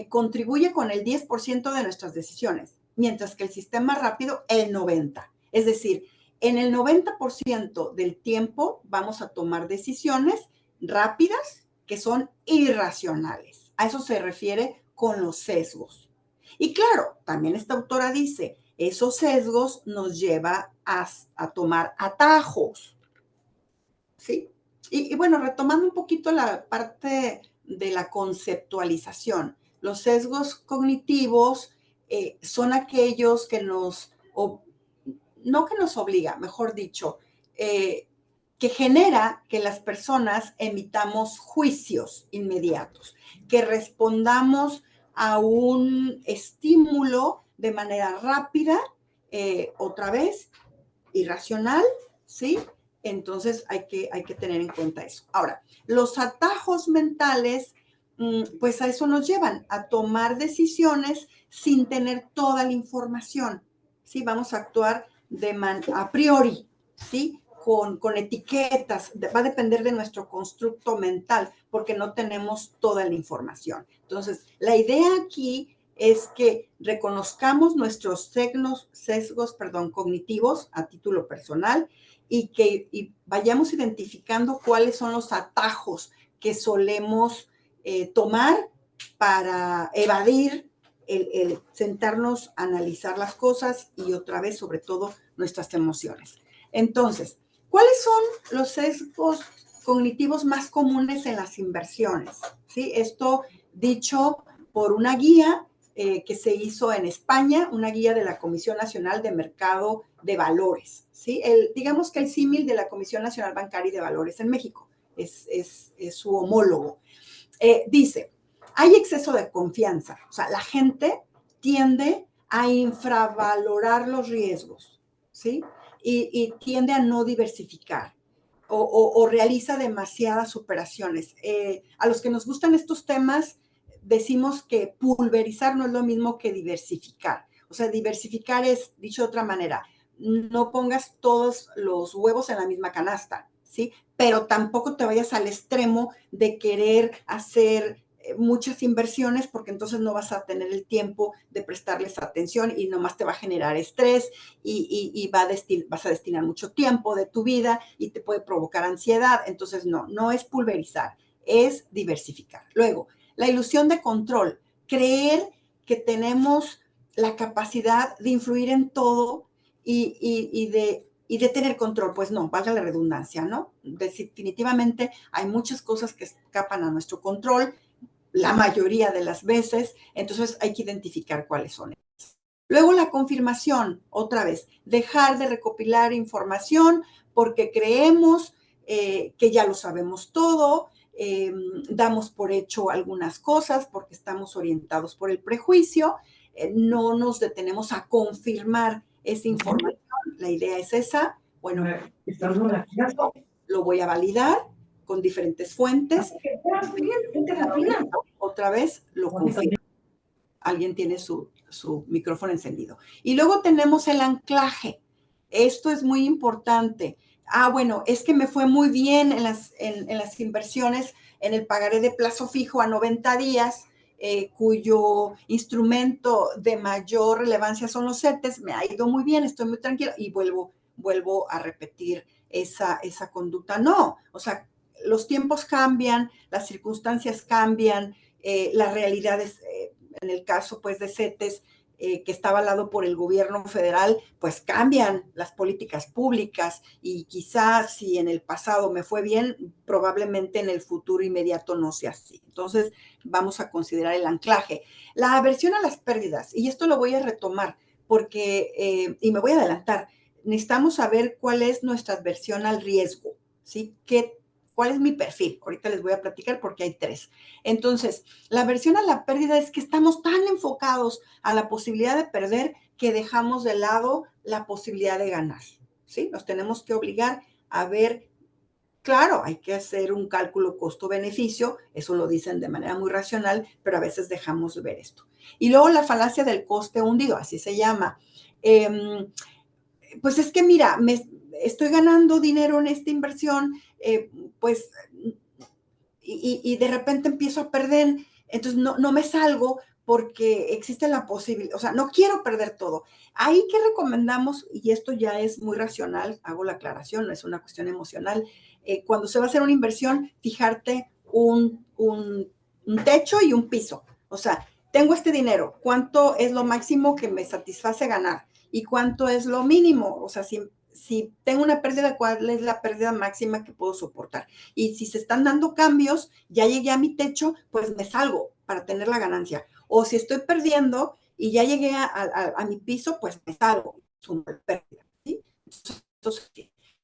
contribuye con el 10% de nuestras decisiones, mientras que el sistema rápido el 90%. Es decir, en el 90% del tiempo vamos a tomar decisiones rápidas que son irracionales. A eso se refiere con los sesgos. Y claro, también esta autora dice, esos sesgos nos lleva a tomar atajos, ¿sí? Y bueno, retomando un poquito la parte de la conceptualización, los sesgos cognitivos son aquellos que no que nos obliga, mejor dicho, que genera que las personas emitamos juicios inmediatos, que respondamos a un estímulo de manera rápida, otra vez, irracional, ¿sí? Entonces hay que tener en cuenta eso. Ahora, los atajos mentales, pues a eso nos llevan, a tomar decisiones sin tener toda la información, ¿sí? Vamos a actuar a priori, ¿sí? Con etiquetas, va a depender de nuestro constructo mental, porque no tenemos toda la información. Entonces, la idea aquí es que reconozcamos nuestros sesgos cognitivos a título personal y vayamos identificando cuáles son los atajos que solemos tomar para evadir el sentarnos a analizar las cosas y otra vez, sobre todo, nuestras emociones. Entonces, ¿cuáles son los sesgos cognitivos más comunes en las inversiones? ¿Sí? Esto dicho por una guía que se hizo en España, una guía de la Comisión Nacional de Mercado de Valores. ¿Sí? Digamos que el símil de la Comisión Nacional Bancaria y de Valores en México es su homólogo. Dice, hay exceso de confianza, o sea, la gente tiende a infravalorar los riesgos, ¿sí? Y tiende a no diversificar o realiza demasiadas operaciones. A los que nos gustan estos temas, decimos que pulverizar no es lo mismo que diversificar. O sea, diversificar es, dicho de otra manera, no pongas todos los huevos en la misma canasta, ¿sí? Pero tampoco te vayas al extremo de querer hacer muchas inversiones porque entonces no vas a tener el tiempo de prestarles atención y nomás te va a generar estrés y vas a destinar mucho tiempo de tu vida y te puede provocar ansiedad. Entonces, no es pulverizar, es diversificar. Luego, la ilusión de control, creer que tenemos la capacidad de influir en todo y de tener control. Pues no, valga la redundancia, ¿no? Definitivamente hay muchas cosas que escapan a nuestro control, la mayoría de las veces, entonces hay que identificar cuáles son. Luego la confirmación, otra vez, dejar de recopilar información porque creemos que ya lo sabemos todo, damos por hecho algunas cosas porque estamos orientados por el prejuicio, no nos detenemos a confirmar esa información, la idea es esa, bueno, lo voy a validar con diferentes fuentes, otra vez lo confirmo. Alguien tiene su micrófono encendido. Y luego tenemos el anclaje. Esto es muy importante. Bueno, es que me fue muy bien en las inversiones, en el pagaré de plazo fijo a 90 días, cuyo instrumento de mayor relevancia son los CETES. Me ha ido muy bien, estoy muy tranquila y vuelvo a repetir esa conducta. No, o sea, los tiempos cambian, las circunstancias cambian, las realidades en el caso pues de CETES, que está avalado por el gobierno federal, pues cambian las políticas públicas y quizás si en el pasado me fue bien, probablemente en el futuro inmediato no sea así. Entonces vamos a considerar el anclaje. La aversión a las pérdidas, y esto lo voy a retomar porque, y me voy a adelantar, necesitamos saber cuál es nuestra aversión al riesgo, ¿sí? ¿Cuál es mi perfil? Ahorita les voy a platicar porque hay 3. Entonces, la aversión a la pérdida es que estamos tan enfocados a la posibilidad de perder que dejamos de lado la posibilidad de ganar, ¿sí? Nos tenemos que obligar a ver, claro, hay que hacer un cálculo costo-beneficio, eso lo dicen de manera muy racional, pero a veces dejamos de ver esto. Y luego la falacia del coste hundido, así se llama. Pues es que mira, estoy ganando dinero en esta inversión, pues, y de repente empiezo a perder, entonces no me salgo porque existe la posibilidad, o sea, no quiero perder todo. Ahí que recomendamos, y esto ya es muy racional, hago la aclaración, no es una cuestión emocional, cuando se va a hacer una inversión, fijarte un techo y un piso. O sea, tengo este dinero, ¿cuánto es lo máximo que me satisface ganar? ¿Y cuánto es lo mínimo? O sea, si tengo una pérdida, ¿cuál es la pérdida máxima que puedo soportar? Y si se están dando cambios, ya llegué a mi techo, pues me salgo para tener la ganancia. O si estoy perdiendo y ya llegué a mi piso, pues me salgo. Sumo la pérdida, ¿sí? Entonces,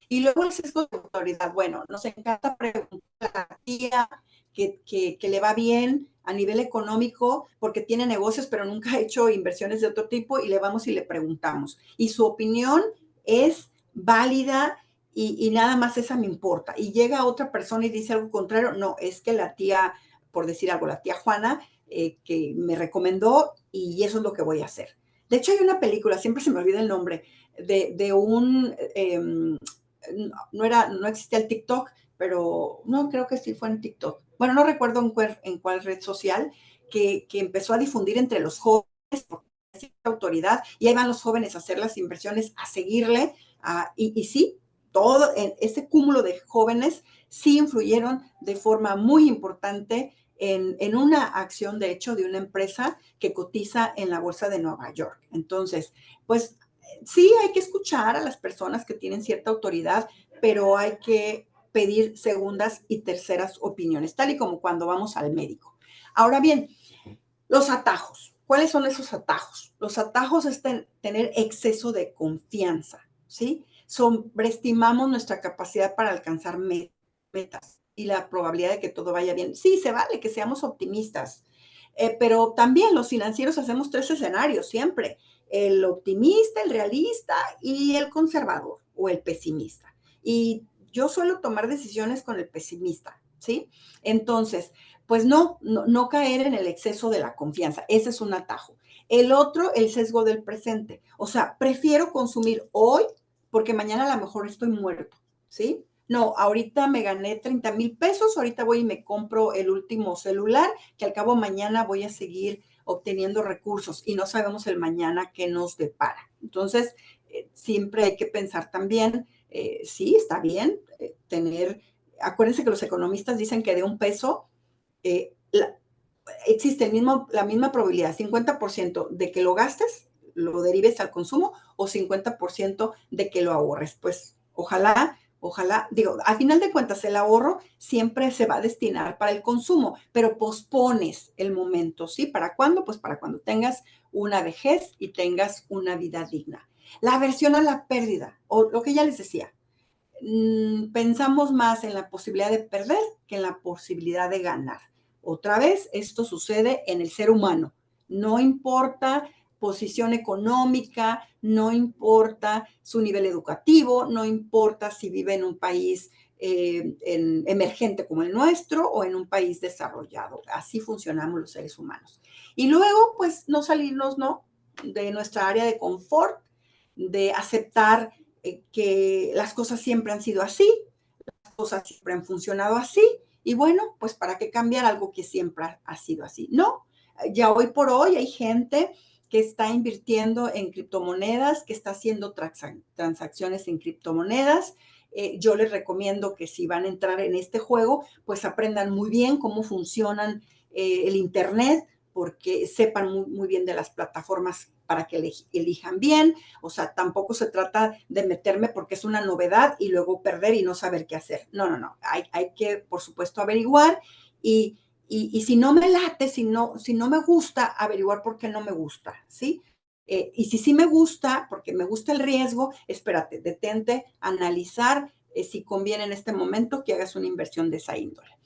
y luego el sesgo de autoridad. Bueno, nos encanta preguntar a la tía que le va bien a nivel económico porque tiene negocios, pero nunca ha hecho inversiones de otro tipo y le vamos y le preguntamos. Y su opinión es válida y nada más esa me importa. Y llega otra persona y dice algo contrario. No, es que la tía, por decir algo, la tía Juana, que me recomendó y eso es lo que voy a hacer. De hecho, hay una película, siempre se me olvida el nombre, de un, no existía el TikTok, pero no, creo que sí fue en TikTok. Bueno, no recuerdo en cuál red social, que empezó a difundir entre los jóvenes, porque autoridad, y ahí van los jóvenes a hacer las inversiones, a seguirle, y sí, todo ese cúmulo de jóvenes sí influyeron de forma muy importante en una acción, de hecho, de una empresa que cotiza en la bolsa de Nueva York. Entonces, pues sí hay que escuchar a las personas que tienen cierta autoridad, pero hay que pedir segundas y terceras opiniones, tal y como cuando vamos al médico. Ahora bien, los atajos. ¿Cuáles son esos atajos? Los atajos es tener exceso de confianza, ¿sí? Sobreestimamos nuestra capacidad para alcanzar metas y la probabilidad de que todo vaya bien. Sí, se vale que seamos optimistas, pero también los financieros hacemos tres escenarios siempre: el optimista, el realista y el conservador o el pesimista. Y yo suelo tomar decisiones con el pesimista, ¿sí? Entonces, pues no caer en el exceso de la confianza. Ese es un atajo. El otro, el sesgo del presente. O sea, prefiero consumir hoy porque mañana a lo mejor estoy muerto, ¿sí? No, ahorita me gané 30,000 pesos, ahorita voy y me compro el último celular, que al cabo mañana voy a seguir obteniendo recursos y no sabemos el mañana qué nos depara. Entonces, siempre hay que pensar también, sí, está bien acuérdense que los economistas dicen que de un peso eh, la, existe la misma probabilidad, 50% de que lo gastes, lo derives al consumo, o 50% de que lo ahorres. Pues ojalá, digo, al final de cuentas el ahorro siempre se va a destinar para el consumo, pero pospones el momento, ¿sí? ¿Para cuándo? Pues para cuando tengas una vejez y tengas una vida digna. La aversión a la pérdida, o lo que ya les decía, pensamos más en la posibilidad de perder que en la posibilidad de ganar. Otra vez, esto sucede en el ser humano. No importa posición económica, no importa su nivel educativo, no importa si vive en un país emergente como el nuestro o en un país desarrollado. Así funcionamos los seres humanos. Y luego, pues, no salirnos, ¿no?, de nuestra área de confort, de aceptar que las cosas siempre han sido así, las cosas siempre han funcionado así, y bueno, pues para qué cambiar algo que siempre ha sido así. No, ya hoy por hoy hay gente que está invirtiendo en criptomonedas, que está haciendo transacciones en criptomonedas. Yo les recomiendo que si van a entrar en este juego, pues aprendan muy bien cómo funcionan el Internet, porque sepan muy bien de las plataformas para que elijan bien. O sea, tampoco se trata de meterme porque es una novedad y luego perder y no saber qué hacer. No. Hay que, por supuesto, averiguar y si no me late, si no me gusta, averiguar por qué no me gusta, ¿sí? Y si sí me gusta, porque me gusta el riesgo, espérate, detente, analizar si conviene en este momento que hagas una inversión de esa índole.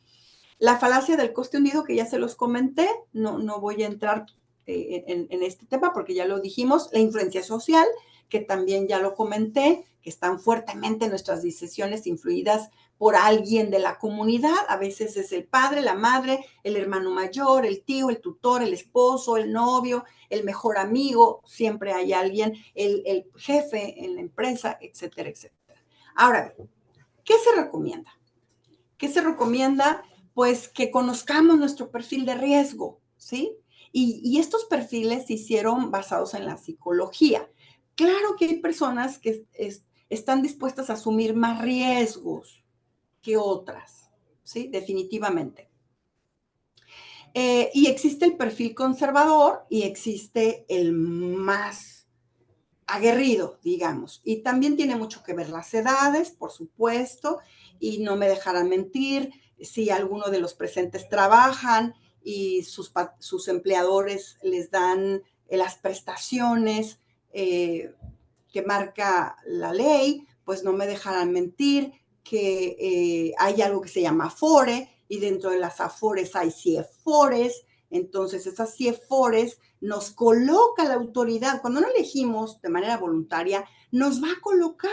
La falacia del coste hundido, que ya se los comenté, no voy a entrar en este tema porque ya lo dijimos. La influencia social, que también ya lo comenté, que están fuertemente nuestras decisiones influidas por alguien de la comunidad. A veces es el padre, la madre, el hermano mayor, el tío, el tutor, el esposo, el novio, el mejor amigo. Siempre hay alguien, el jefe en la empresa, etcétera, etcétera. Ahora, ¿qué se recomienda? ¿Qué se recomienda? Pues que conozcamos nuestro perfil de riesgo, ¿sí? Y estos perfiles se hicieron basados en la psicología. Claro que hay personas que están dispuestas a asumir más riesgos que otras, ¿sí? Definitivamente. Y existe el perfil conservador y existe el más aguerrido, digamos. Y también tiene mucho que ver las edades, por supuesto, y no me dejarán mentir si alguno de los presentes trabajan y sus empleadores les dan las prestaciones que marca la ley, pues no me dejarán mentir que hay algo que se llama Afore, y dentro de las Afores hay CIEFORES. Entonces, esas CIEFORES nos coloca la autoridad. Cuando no elegimos de manera voluntaria, nos va a colocar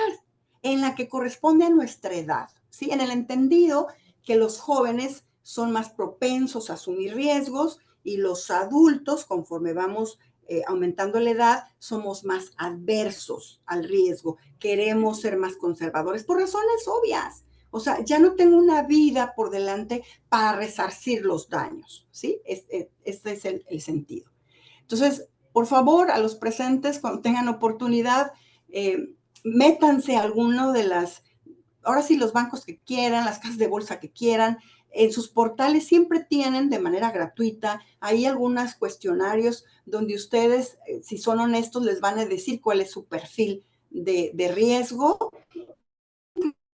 en la que corresponde a nuestra edad, ¿sí? En el entendido que los jóvenes son más propensos a asumir riesgos y los adultos, conforme vamos aumentando la edad, somos más adversos al riesgo. Queremos ser más conservadores por razones obvias. O sea, ya no tengo una vida por delante para resarcir los daños, ¿sí? Este es el sentido. Entonces, por favor, a los presentes, cuando tengan oportunidad, métanse a alguno de ahora sí, los bancos que quieran, las casas de bolsa que quieran, en sus portales siempre tienen de manera gratuita, hay algunos cuestionarios donde ustedes, si son honestos, les van a decir cuál es su perfil de riesgo,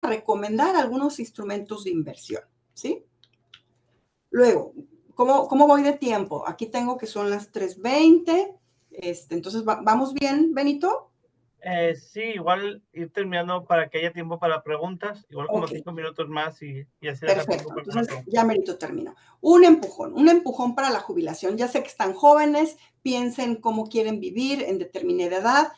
recomendar algunos instrumentos de inversión, ¿sí? Luego, ¿cómo voy de tiempo? Aquí tengo que son las 3:20, entonces, ¿vamos bien, Benito? Sí, igual ir terminando para que haya tiempo para preguntas, igual como Ok, 5 minutos más y así dejar tiempo perfecto. para una Entonces, pregunta. ya merito termino. Un empujón para la jubilación. Ya sé que están jóvenes, piensen cómo quieren vivir en determinada edad,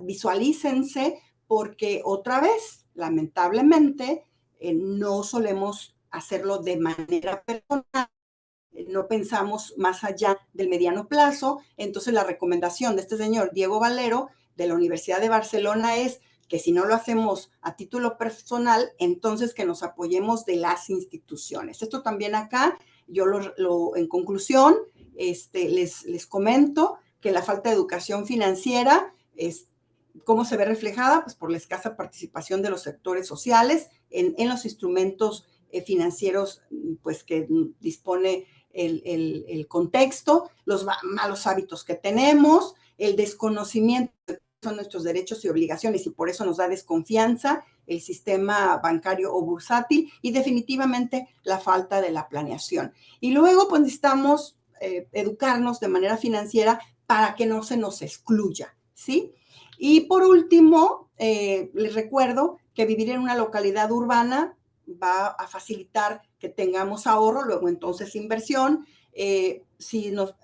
visualícense, porque otra vez, lamentablemente, no solemos hacerlo de manera personal, no pensamos más allá del mediano plazo. Entonces, la recomendación de este señor Diego Valero de la Universidad de Barcelona es que si no lo hacemos a título personal, entonces que nos apoyemos de las instituciones. Esto también acá, yo en conclusión, les comento que la falta de educación financiera es ¿cómo se ve reflejada? Pues por la escasa participación de los sectores sociales en los instrumentos financieros pues que dispone el contexto, los malos hábitos que tenemos, el desconocimiento de cuáles son nuestros derechos y obligaciones y por eso nos da desconfianza el sistema bancario o bursátil y definitivamente la falta de la planeación. Y luego pues necesitamos educarnos de manera financiera para que no se nos excluya, ¿sí? Y por último, les recuerdo que vivir en una localidad urbana va a facilitar que tengamos ahorro, luego entonces inversión. Si nos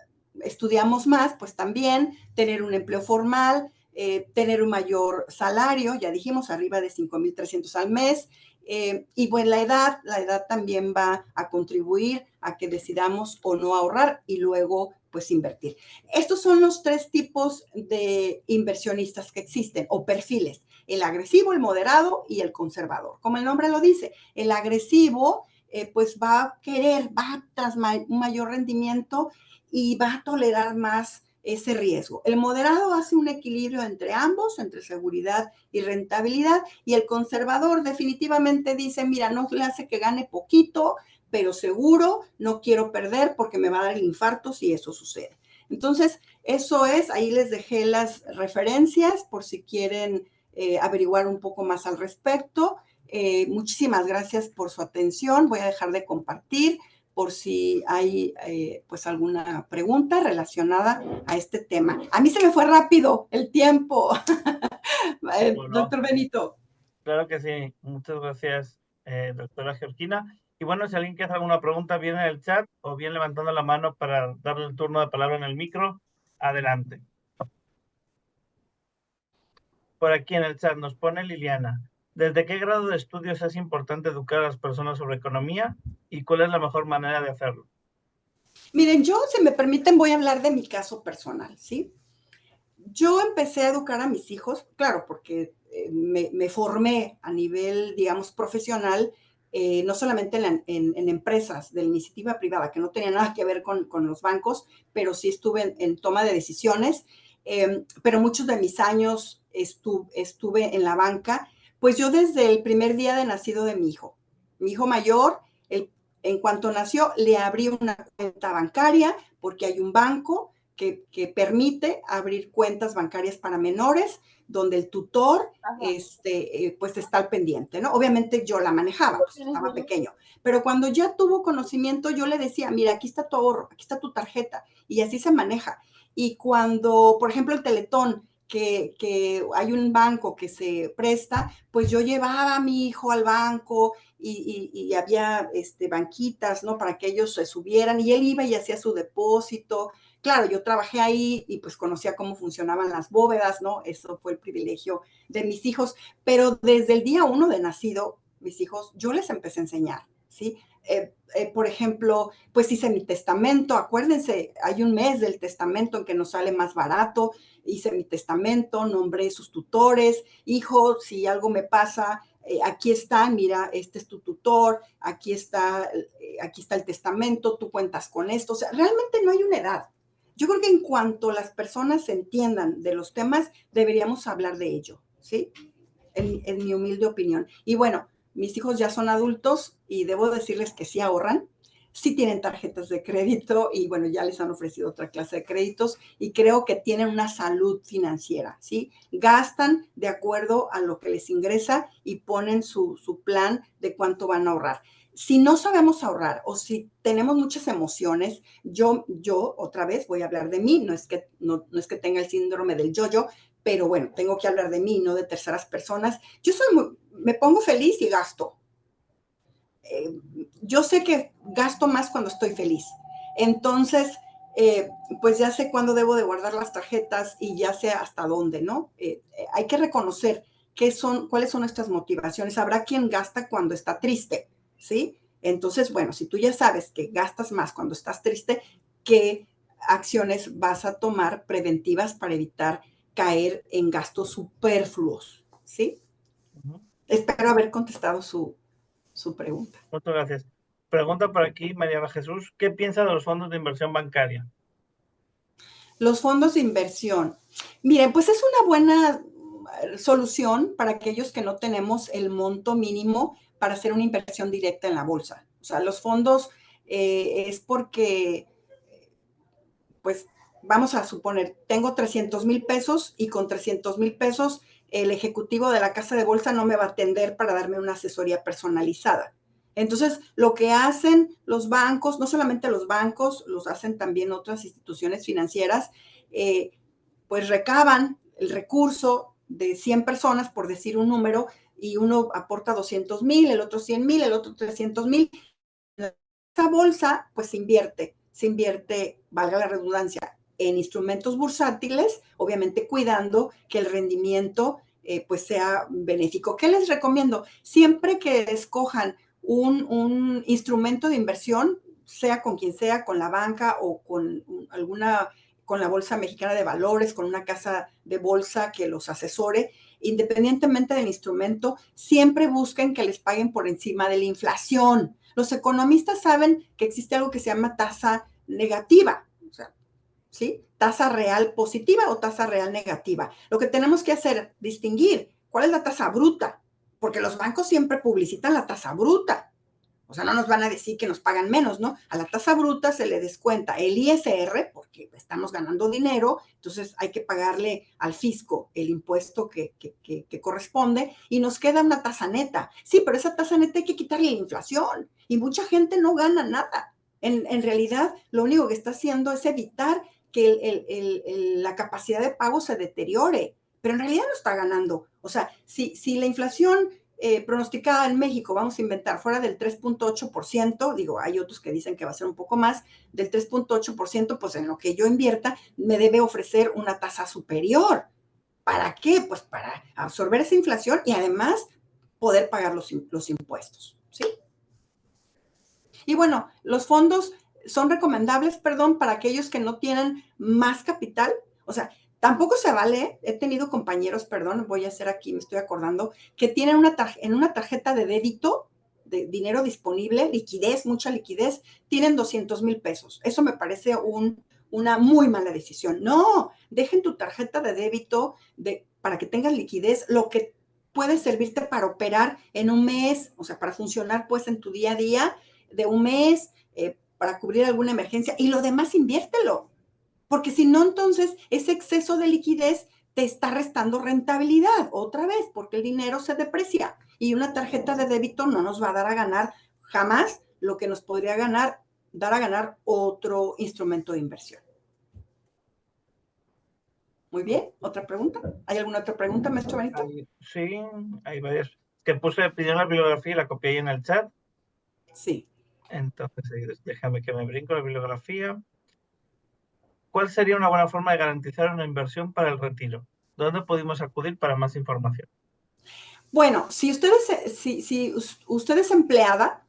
estudiamos más, pues también tener un empleo formal, tener un mayor salario, ya dijimos, arriba de 5,300 al mes. Y pues la edad también va a contribuir a que decidamos o no ahorrar y luego pues invertir. Estos son los 3 tipos de inversionistas que existen o perfiles: el agresivo, el moderado y el conservador. Como el nombre lo dice, el agresivo pues va a tras un mayor rendimiento y va a tolerar más ese riesgo. El moderado hace un equilibrio entre ambos, entre seguridad y rentabilidad, y el conservador definitivamente dice, mira, no le hace que gane poquito, pero seguro, no quiero perder porque me va a dar el infarto si eso sucede. Entonces, eso es, ahí les dejé las referencias por si quieren averiguar un poco más al respecto. Muchísimas gracias por su atención. Voy a dejar de compartir por si hay pues alguna pregunta relacionada a este tema. A mí se me fue rápido el tiempo, Bueno, doctor Benito. claro que sí. Muchas gracias, doctora Georgina. Y bueno, si alguien quiere hacer alguna pregunta, bien en el chat o bien levantando la mano para darle el turno de palabra en el micro, adelante. Por aquí en el chat nos pone Liliana, ¿desde qué grado de estudios es importante educar a las personas sobre economía y cuál es la mejor manera de hacerlo? Miren, yo, si me permiten, voy a hablar de mi caso personal, ¿sí? Yo empecé a educar a mis hijos, claro, porque me formé a nivel, digamos, profesional, no solamente en empresas de la iniciativa privada, que no tenía nada que ver con los bancos, pero sí estuve en toma de decisiones, pero muchos de mis años estuve en la banca, pues yo desde el primer día de nacido de mi hijo mayor, en cuanto nació, le abrí una cuenta bancaria porque hay un banco que permite abrir cuentas bancarias para menores, donde el tutor pues está al pendiente, ¿no? Obviamente yo la manejaba, pues estaba pequeño, pero cuando ya tuvo conocimiento, yo le decía, mira, aquí está tu ahorro, aquí está tu tarjeta, y así se maneja. Y cuando, por ejemplo, el Teletón, que hay un banco que se presta, pues yo llevaba a mi hijo al banco y había banquitas, ¿no? Para que ellos se subieran y él iba y hacía su depósito. Claro, yo trabajé ahí y pues conocía cómo funcionaban las bóvedas, ¿no? Eso fue el privilegio de mis hijos, pero desde el día 1 de nacido, mis hijos, yo les empecé a enseñar, ¿sí? Por ejemplo, pues hice mi testamento, acuérdense, hay un mes del testamento en que nos sale más barato, hice mi testamento, nombré sus tutores, hijo, si algo me pasa, aquí está, mira, este es tu tutor, aquí está el testamento, tú cuentas con esto, o sea, realmente no hay una edad. Yo creo que en cuanto las personas entiendan de los temas, deberíamos hablar de ello, ¿sí? en mi humilde opinión. Y bueno, mis hijos ya son adultos y debo decirles que sí ahorran, sí tienen tarjetas de crédito y bueno, ya les han ofrecido otra clase de créditos y creo que tienen una salud financiera, ¿sí? Gastan de acuerdo a lo que les ingresa y ponen su plan de cuánto van a ahorrar. Si no sabemos ahorrar o si tenemos muchas emociones, yo otra vez voy a hablar de mí, no es que tenga el síndrome del yo-yo, pero bueno, tengo que hablar de mí, no de terceras personas. Me pongo feliz y gasto. Yo sé que gasto más cuando estoy feliz. Entonces, pues ya sé cuándo debo de guardar las tarjetas y ya sé hasta dónde, ¿no? Hay que reconocer cuáles son nuestras motivaciones. Habrá quien gasta cuando está triste, ¿sí? Entonces, bueno, si tú ya sabes que gastas más cuando estás triste, ¿qué acciones vas a tomar preventivas para evitar caer en gastos superfluos? ¿Sí? Espero haber contestado su pregunta. Muchas gracias. Pregunta por aquí María Jesús, ¿qué piensa de los fondos de inversión bancaria? Los fondos de inversión. Miren, pues es una buena solución para aquellos que no tenemos el monto mínimo para hacer una inversión directa en la bolsa. O sea, los fondos es porque, pues, vamos a suponer, tengo 300,000 pesos y con 300,000 pesos el ejecutivo de la casa de bolsa no me va a atender para darme una asesoría personalizada. Entonces, lo que hacen los bancos, no solamente los bancos, los hacen también otras instituciones financieras, eh, pues recaban el recurso de 100 personas, por decir un número, y uno aporta 200,000, el otro 100,000, el otro 300,000. Esa bolsa, pues se invierte, valga la redundancia, en instrumentos bursátiles, obviamente cuidando que el rendimiento pues sea benéfico. ¿Qué les recomiendo? Siempre que escojan un instrumento de inversión, sea con quien sea, con la banca o con la Bolsa Mexicana de Valores, con una casa de bolsa que los asesore, independientemente del instrumento, siempre busquen que les paguen por encima de la inflación. Los economistas saben que existe algo que se llama tasa negativa, o sea, ¿sí? Tasa real positiva o tasa real negativa. Lo que tenemos que hacer, distinguir cuál es la tasa bruta, porque los bancos siempre publicitan la tasa bruta. O sea, no nos van a decir que nos pagan menos, ¿no? A la tasa bruta se le descuenta el ISR porque estamos ganando dinero, entonces hay que pagarle al fisco el impuesto que corresponde y nos queda una tasa neta. Sí, pero esa tasa neta hay que quitarle la inflación y mucha gente no gana nada. En realidad, lo único que está haciendo es evitar que la capacidad de pago se deteriore, pero en realidad no está ganando. O sea, si la inflación pronosticada en México, vamos a inventar, fuera del 3.8%, digo, hay otros que dicen que va a ser un poco más, del 3.8%, pues en lo que yo invierta me debe ofrecer una tasa superior. ¿Para qué? Pues para absorber esa inflación y además poder pagar los impuestos, ¿sí? Y bueno, los fondos son recomendables, perdón, para aquellos que no tienen más capital. O sea, tampoco se vale, he tenido compañeros, perdón, voy a hacer aquí, me estoy acordando, que tienen en una tarjeta de débito, de dinero disponible, liquidez, mucha liquidez, tienen 200,000 pesos. Eso me parece una muy mala decisión. No, dejen tu tarjeta de débito para que tengas liquidez, lo que puede servirte para operar en un mes, o sea, para funcionar pues en tu día a día de un mes, para cubrir alguna emergencia y lo demás inviértelo. Porque si no, entonces ese exceso de liquidez te está restando rentabilidad otra vez, porque el dinero se deprecia y una tarjeta de débito no nos va a dar a ganar jamás lo que nos podría dar a ganar otro instrumento de inversión. Muy bien, ¿otra pregunta? ¿Hay alguna otra pregunta, maestro Benito? Sí, hay varias. Que pidió la bibliografía y la copié ahí en el chat. Sí. Entonces, déjame que me brinco la bibliografía. ¿Cuál sería una buena forma de garantizar una inversión para el retiro? ¿Dónde podemos acudir para más información? Bueno, si usted es empleada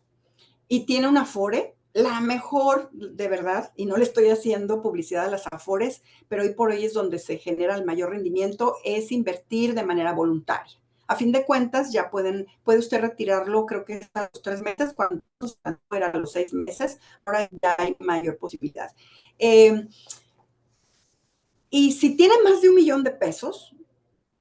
y tiene una Afore, la mejor, de verdad, y no le estoy haciendo publicidad a las Afores, pero hoy por hoy es donde se genera el mayor rendimiento, es invertir de manera voluntaria. A fin de cuentas, puede usted retirarlo, creo que a los 3 meses, cuando era a los 6 meses, ahora ya hay mayor posibilidad. Y si tiene más de 1,000,000 de pesos,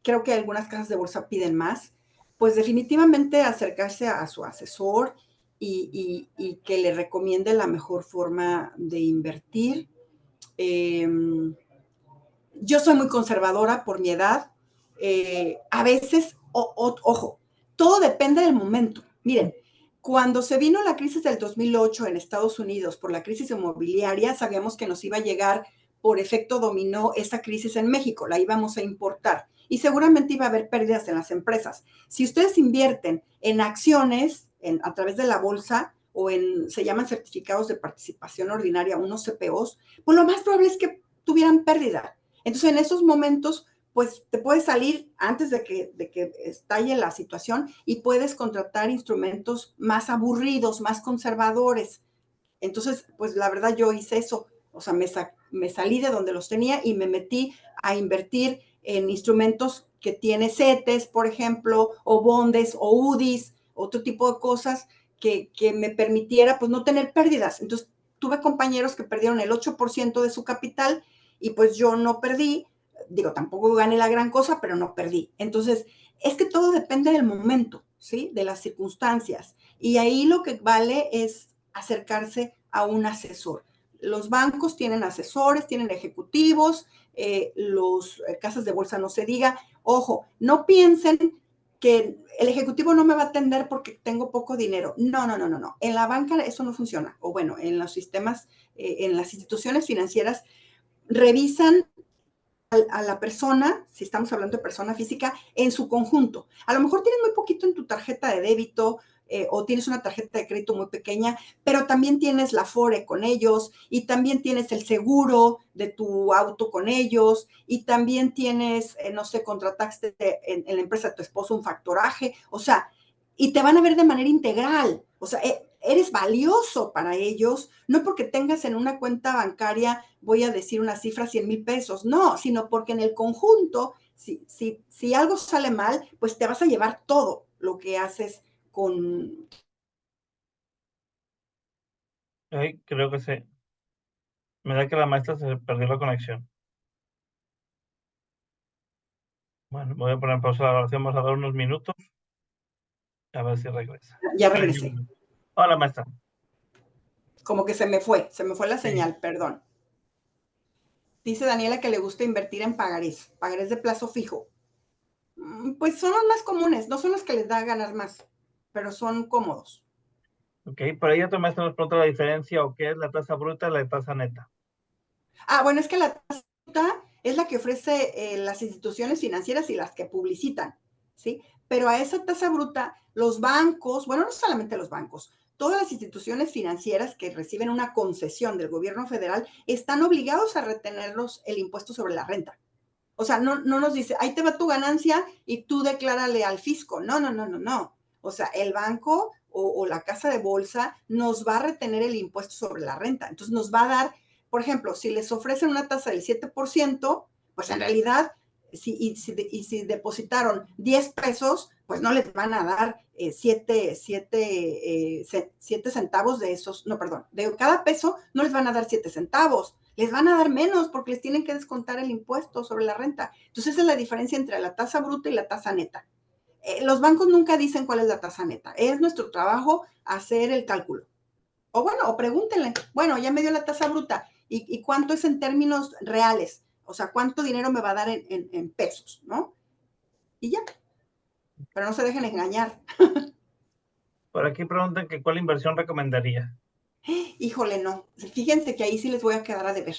creo que algunas casas de bolsa piden más, pues definitivamente acercarse a su asesor y que le recomiende la mejor forma de invertir. Yo soy muy conservadora por mi edad. A veces, ojo, todo depende del momento. Miren, cuando se vino la crisis del 2008 en Estados Unidos por la crisis inmobiliaria, sabíamos que nos iba a llegar por efecto dominó esa crisis en México, la íbamos a importar y seguramente iba a haber pérdidas en las empresas. Si ustedes invierten en acciones a través de la bolsa o se llaman certificados de participación ordinaria, unos CPOs, pues lo más probable es que tuvieran pérdida. Entonces, en esos momentos, pues te puedes salir antes de que estalle la situación y puedes contratar instrumentos más aburridos, más conservadores. Entonces, pues la verdad yo hice eso. O sea, me salí de donde los tenía y me metí a invertir en instrumentos que tiene CETES, por ejemplo, o bondes, o UDIs, otro tipo de cosas que me permitiera pues no tener pérdidas. Entonces, tuve compañeros que perdieron el 8% de su capital y pues yo no perdí. Digo, tampoco gané la gran cosa, pero no perdí. Entonces, es que todo depende del momento, ¿sí? De las circunstancias. Y ahí lo que vale es acercarse a un asesor. Los bancos tienen asesores, tienen ejecutivos, los casas de bolsa no se diga. Ojo, no piensen que el ejecutivo no me va a atender porque tengo poco dinero. No, no, no, no, no. En la banca eso no funciona. O bueno, en los sistemas, en las instituciones financieras, revisan a la persona, si estamos hablando de persona física, en su conjunto. A lo mejor tienes muy poquito en tu tarjeta de débito o tienes una tarjeta de crédito muy pequeña, pero también tienes la Afore con ellos y también tienes el seguro de tu auto con ellos y también tienes, no sé, contrataste en la empresa de tu esposo un factoraje, o sea, y te van a ver de manera integral. O sea, eres valioso para ellos, no porque tengas en una cuenta bancaria, voy a decir una cifra, 100,000 pesos, no, sino porque en el conjunto, si algo sale mal, pues te vas a llevar todo lo que haces con... Ay, creo que sí. Me da que la maestra se perdió la conexión. Bueno, voy a poner en pausa la grabación, vamos a dar unos minutos. A ver si regresa. Ya regresé. Hola, maestra. Como que se me fue la señal, Sí. perdón. Dice Daniela que le gusta invertir en pagarés de plazo fijo. Pues son los más comunes, no son los que les da a ganar más, pero son cómodos. Ok, por ahí otro maestro nos pregunta la diferencia o qué es la tasa bruta y la tasa neta. Bueno, es que la tasa bruta es la que ofrece las instituciones financieras y las que publicitan, ¿sí? Pero a esa tasa bruta, los bancos, bueno, no solamente los bancos, todas las instituciones financieras que reciben una concesión del gobierno federal están obligados a retenerlos el impuesto sobre la renta. O sea, no nos dice, ahí te va tu ganancia y tú declárale al fisco. No, no, no, no, no. O sea, el banco o la casa de bolsa nos va a retener el impuesto sobre la renta. Entonces nos va a dar, por ejemplo, si les ofrecen una tasa del 7%, pues en realidad, si depositaron 10 pesos, pues no les van a dar 7 centavos de esos, no, perdón, de cada peso no les van a dar 7 centavos, les van a dar menos porque les tienen que descontar el impuesto sobre la renta. Entonces, esa es la diferencia entre la tasa bruta y la tasa neta. Los bancos nunca dicen cuál es la tasa neta. Es nuestro trabajo hacer el cálculo. O bueno, o pregúntenle, bueno, ya me dio la tasa bruta, ¿y cuánto es en términos reales? O sea, ¿cuánto dinero me va a dar en pesos, no? Y ya, pero no se dejen engañar. Por aquí preguntan que cuál inversión recomendaría. Híjole, no. Fíjense que ahí sí les voy a quedar a deber,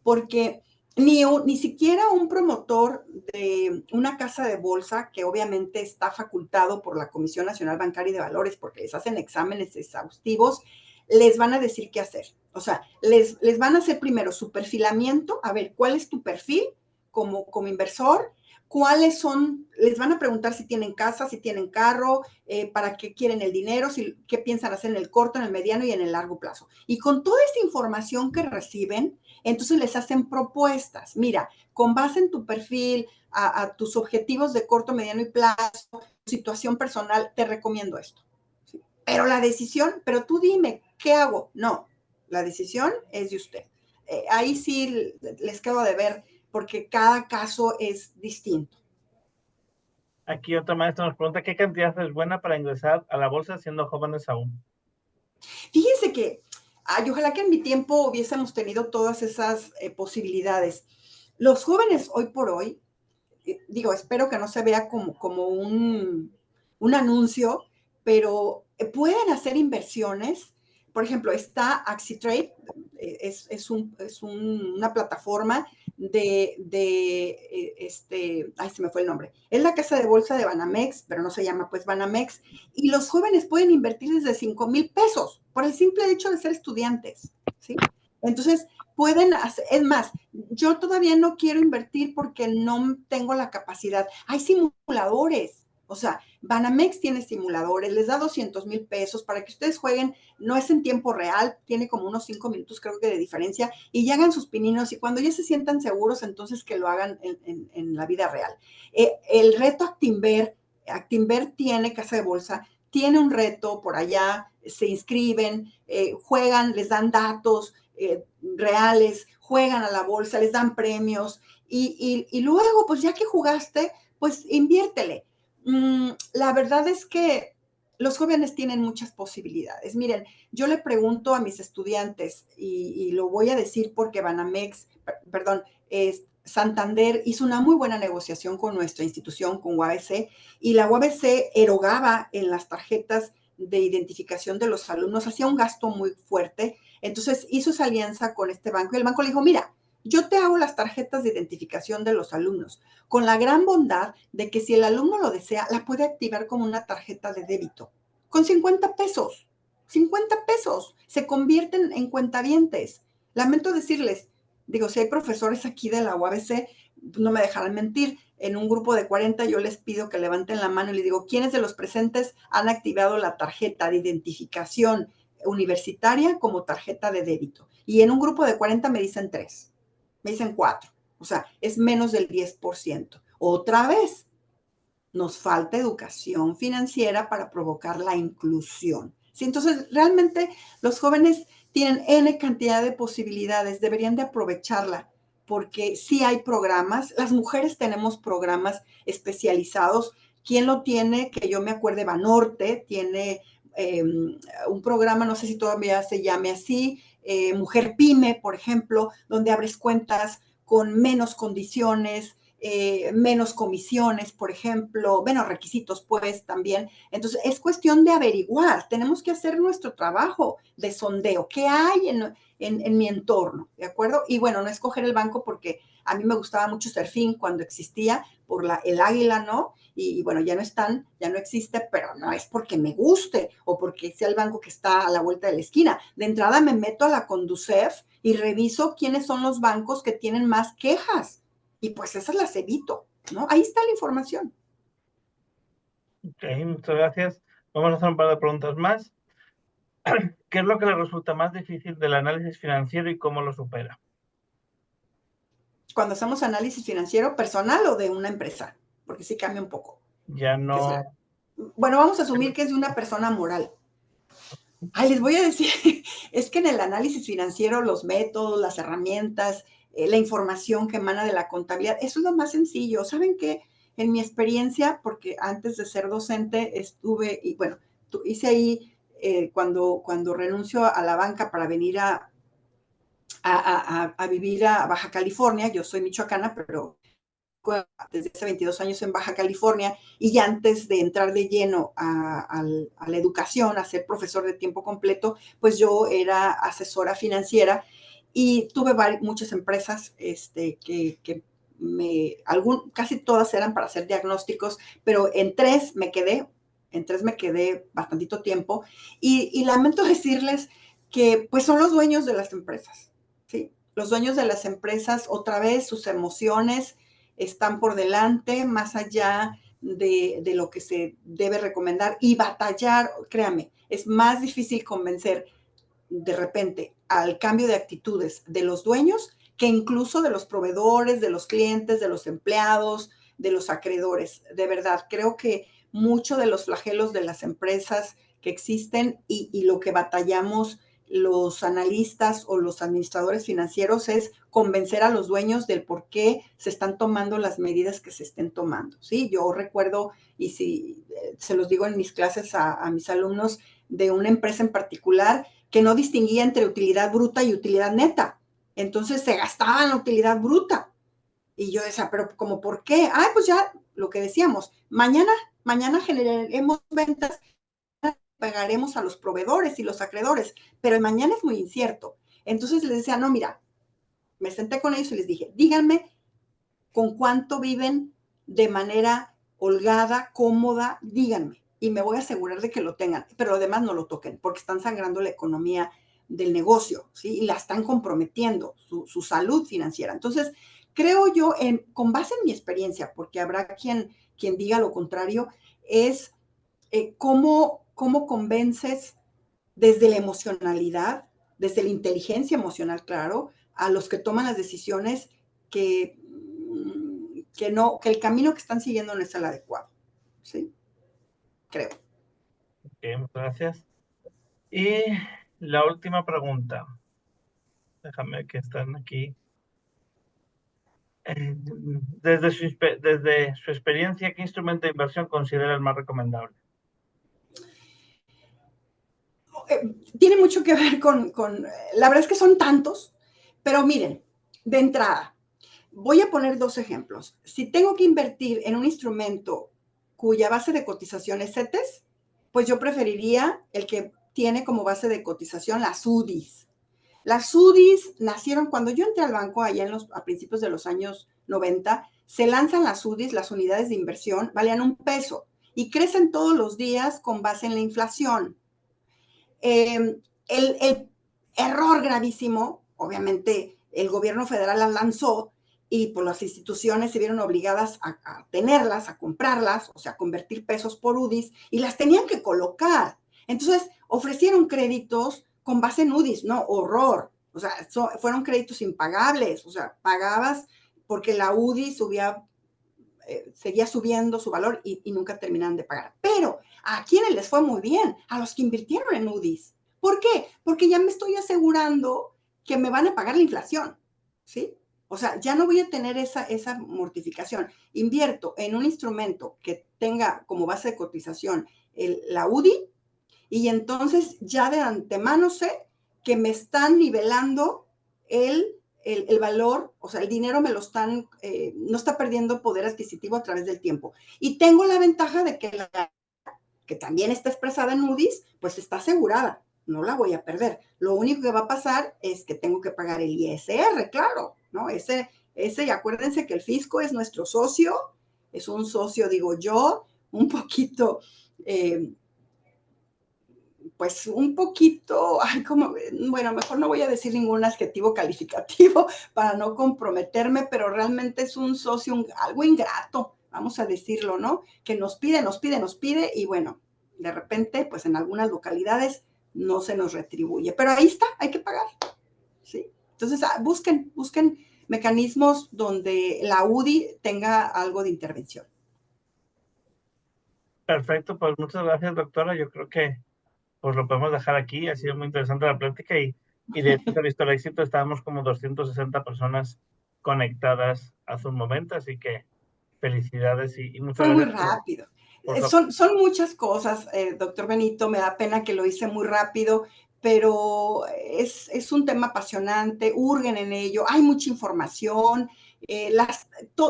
porque ni siquiera un promotor de una casa de bolsa, que obviamente está facultado por la Comisión Nacional Bancaria y de Valores, porque les hacen exámenes exhaustivos, les van a decir qué hacer. O sea, les van a hacer primero su perfilamiento, a ver cuál es tu perfil como inversor, cuáles son, les van a preguntar si tienen casa, si tienen carro, para qué quieren el dinero, qué piensan hacer en el corto, en el mediano y en el largo plazo. Y con toda esta información que reciben, entonces les hacen propuestas. Mira, con base en tu perfil, a tus objetivos de corto, mediano y plazo, tu situación personal, te recomiendo esto. ¿Sí? Pero la decisión, pero tú dime, ¿qué hago? No, la decisión es de usted. Ahí sí les quedo de ver porque cada caso es distinto. Aquí otra maestra nos pregunta, ¿qué cantidad es buena para ingresar a la bolsa siendo jóvenes aún? Fíjense que, ay, ojalá que en mi tiempo hubiésemos tenido todas esas posibilidades. Los jóvenes hoy por hoy, digo, espero que no se vea como un anuncio, pero pueden hacer inversiones. Por ejemplo, está AxiTrade, una plataforma ay, se me fue el nombre. Es la casa de bolsa de Banamex, pero no se llama pues Banamex. Y los jóvenes pueden invertir desde 5,000 pesos por el simple hecho de ser estudiantes, ¿sí? Entonces, pueden hacer, es más, yo todavía no quiero invertir porque no tengo la capacidad. Hay simuladores, o sea, Banamex tiene simuladores, les da 200,000 pesos para que ustedes jueguen, no es en tiempo real, tiene como unos 5 minutos creo que de diferencia, y ya hagan sus pininos y cuando ya se sientan seguros, entonces que lo hagan en la vida real. El reto Actinver tiene casa de bolsa, tiene un reto por allá, se inscriben, juegan, les dan datos, reales, juegan a la bolsa, les dan premios y luego, pues ya que jugaste, pues inviértele. La verdad es que los jóvenes tienen muchas posibilidades. Miren, yo le pregunto a mis estudiantes y lo voy a decir porque Banamex, perdón, Santander hizo una muy buena negociación con nuestra institución, con UABC, y la UABC erogaba en las tarjetas de identificación de los alumnos, hacía un gasto muy fuerte. Entonces hizo esa alianza con este banco y el banco le dijo, mira, yo te hago las tarjetas de identificación de los alumnos, con la gran bondad de que si el alumno lo desea, la puede activar como una tarjeta de débito, con 50 pesos. 50 pesos se convierten en cuentavientes. Lamento decirles, digo, si hay profesores aquí de la UABC, no me dejarán mentir, en un grupo de 40 yo les pido que levanten la mano y les digo, ¿quiénes de los presentes han activado la tarjeta de identificación universitaria como tarjeta de débito? Y en un grupo de 40 me dicen 3, me dicen 4, o sea, es menos del 10%. Otra vez, nos falta educación financiera para provocar la inclusión. ¿Sí? Entonces, realmente los jóvenes tienen N cantidad de posibilidades, deberían de aprovecharla, porque sí hay programas, las mujeres tenemos programas especializados. ¿Quién lo tiene? Que yo me acuerde, Banorte tiene un programa, no sé si todavía se llame así, Mujer Pyme, por ejemplo, donde abres cuentas con menos condiciones, menos comisiones, por ejemplo, menos requisitos, pues también. Entonces, es cuestión de averiguar, tenemos que hacer nuestro trabajo de sondeo, qué hay en mi entorno, ¿de acuerdo? Y bueno, no escoger el banco porque a mí me gustaba mucho Serfín cuando existía, por el águila, ¿no? Y bueno, ya no existe, pero no es porque me guste o porque sea el banco que está a la vuelta de la esquina. De entrada me meto a la Conducef y reviso quiénes son los bancos que tienen más quejas y pues esas las evito, ¿no? Ahí está la información. Ok, muchas gracias. Vamos a hacer un par de preguntas más. ¿Qué es lo que le resulta más difícil del análisis financiero y cómo lo supera? Cuando hacemos análisis financiero personal o de una empresa, porque sí cambia un poco. Ya ¿Qué será? no. Bueno, vamos a asumir que es de una persona moral. Ay, les voy a decir, es que en el análisis financiero los métodos, las herramientas, la información que emana de la contabilidad, eso es lo más sencillo. ¿Saben qué? En mi experiencia, porque antes de ser docente estuve, y bueno, hice ahí cuando renuncio a la banca para venir a vivir a Baja California, yo soy michoacana, pero desde hace 22 años en Baja California y ya antes de entrar de lleno a la educación, a ser profesor de tiempo completo, pues yo era asesora financiera y tuve muchas empresas casi todas eran para hacer diagnósticos, pero en tres me quedé bastantito tiempo y lamento decirles que pues son los dueños de las empresas, ¿sí? Los dueños de las empresas, otra vez, sus emociones, están por delante, más allá de lo que se debe recomendar y batallar, créame, es más difícil convencer de repente al cambio de actitudes de los dueños que incluso de los proveedores, de los clientes, de los empleados, de los acreedores. De verdad, creo que mucho de los flagelos de las empresas que existen y lo que batallamos los analistas o los administradores financieros es convencer a los dueños del por qué se están tomando las medidas que se estén tomando, ¿sí? Yo recuerdo, y si se los digo en mis clases a mis alumnos, de una empresa en particular que no distinguía entre utilidad bruta y utilidad neta. Entonces se gastaban la utilidad bruta. Y yo decía, pero ¿cómo por qué? Ah, pues ya lo que decíamos, mañana generaremos ventas, pagaremos a los proveedores y los acreedores, pero el mañana es muy incierto. Entonces les decía, no, mira, me senté con ellos y les dije, díganme con cuánto viven de manera holgada, cómoda, díganme, y me voy a asegurar de que lo tengan, pero además no lo toquen, porque están sangrando la economía del negocio, ¿sí? Y la están comprometiendo, su salud financiera. Entonces, creo yo, con base en mi experiencia, porque habrá quien diga lo contrario, es cómo convences desde la emocionalidad, desde la inteligencia emocional, claro, a los que toman las decisiones que, que el camino que están siguiendo no es el adecuado. ¿Sí? Creo. Okay, muchas gracias. Y la última pregunta. Déjame que están aquí. Desde su experiencia, ¿qué instrumento de inversión considera el más recomendable? Tiene mucho que ver la verdad es que son tantos, pero miren, de entrada, voy a poner dos ejemplos. Si tengo que invertir en un instrumento cuya base de cotización es CETES, pues yo preferiría el que tiene como base de cotización las UDIs. Las UDIs nacieron cuando yo entré al banco allá a principios de los años 90, se lanzan las UDIs, las unidades de inversión, valían $1 y crecen todos los días con base en la inflación. El error gravísimo, obviamente el gobierno federal las lanzó y pues las instituciones se vieron obligadas a tenerlas, a comprarlas, o sea, a convertir pesos por UDIs y las tenían que colocar. Entonces, ofrecieron créditos con base en UDIs, no, horror. O sea, fueron créditos impagables, o sea, pagabas porque la UDI seguía subiendo su valor y nunca terminaron de pagar. Pero a quienes les fue muy bien, a los que invirtieron en UDIs. ¿Por qué? Porque ya me estoy asegurando que me van a pagar la inflación, ¿sí? O sea, ya no voy a tener esa mortificación. Invierto en un instrumento que tenga como base de cotización la UDI y entonces ya de antemano sé que me están nivelando el valor, o sea, el dinero me lo están, no está perdiendo poder adquisitivo a través del tiempo. Y tengo la ventaja de que también está expresada en UDIs, pues está asegurada, no la voy a perder. Lo único que va a pasar es que tengo que pagar el ISR, claro, ¿no? Y acuérdense que el fisco es nuestro socio, es un socio, digo yo, un poquito pues un poquito, bueno, mejor no voy a decir ningún adjetivo calificativo para no comprometerme, pero realmente es un socio, algo ingrato, vamos a decirlo, ¿no? Que nos pide y bueno, de repente, pues en algunas localidades no se nos retribuye, pero ahí está, hay que pagar, ¿sí? Entonces, busquen mecanismos donde la UDI tenga algo de intervención. Perfecto, pues muchas gracias, doctora. Yo creo que pues lo podemos dejar aquí. Ha sido muy interesante la plática y de hecho se ha visto el éxito. Estábamos como 260 personas conectadas hace un momento, así que felicidades y muchas Fue muy gracias rápido. por su... Son muchas cosas, doctor Benito, me da pena que lo hice muy rápido, pero es un tema apasionante, hurguen en ello, hay mucha información.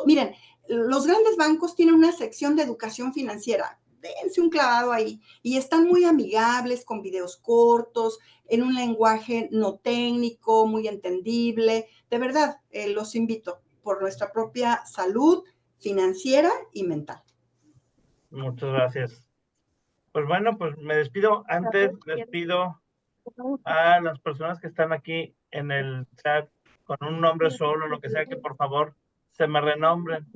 Miren, los grandes bancos tienen una sección de educación financiera, dense un clavado ahí, y están muy amigables, con videos cortos, en un lenguaje no técnico, muy entendible. De verdad, los invito por nuestra propia salud financiera y mental. Muchas gracias. Pues bueno, pues me despido. Antes despido a las personas que están aquí en el chat con un nombre solo, lo que sea, que por favor se me renombren.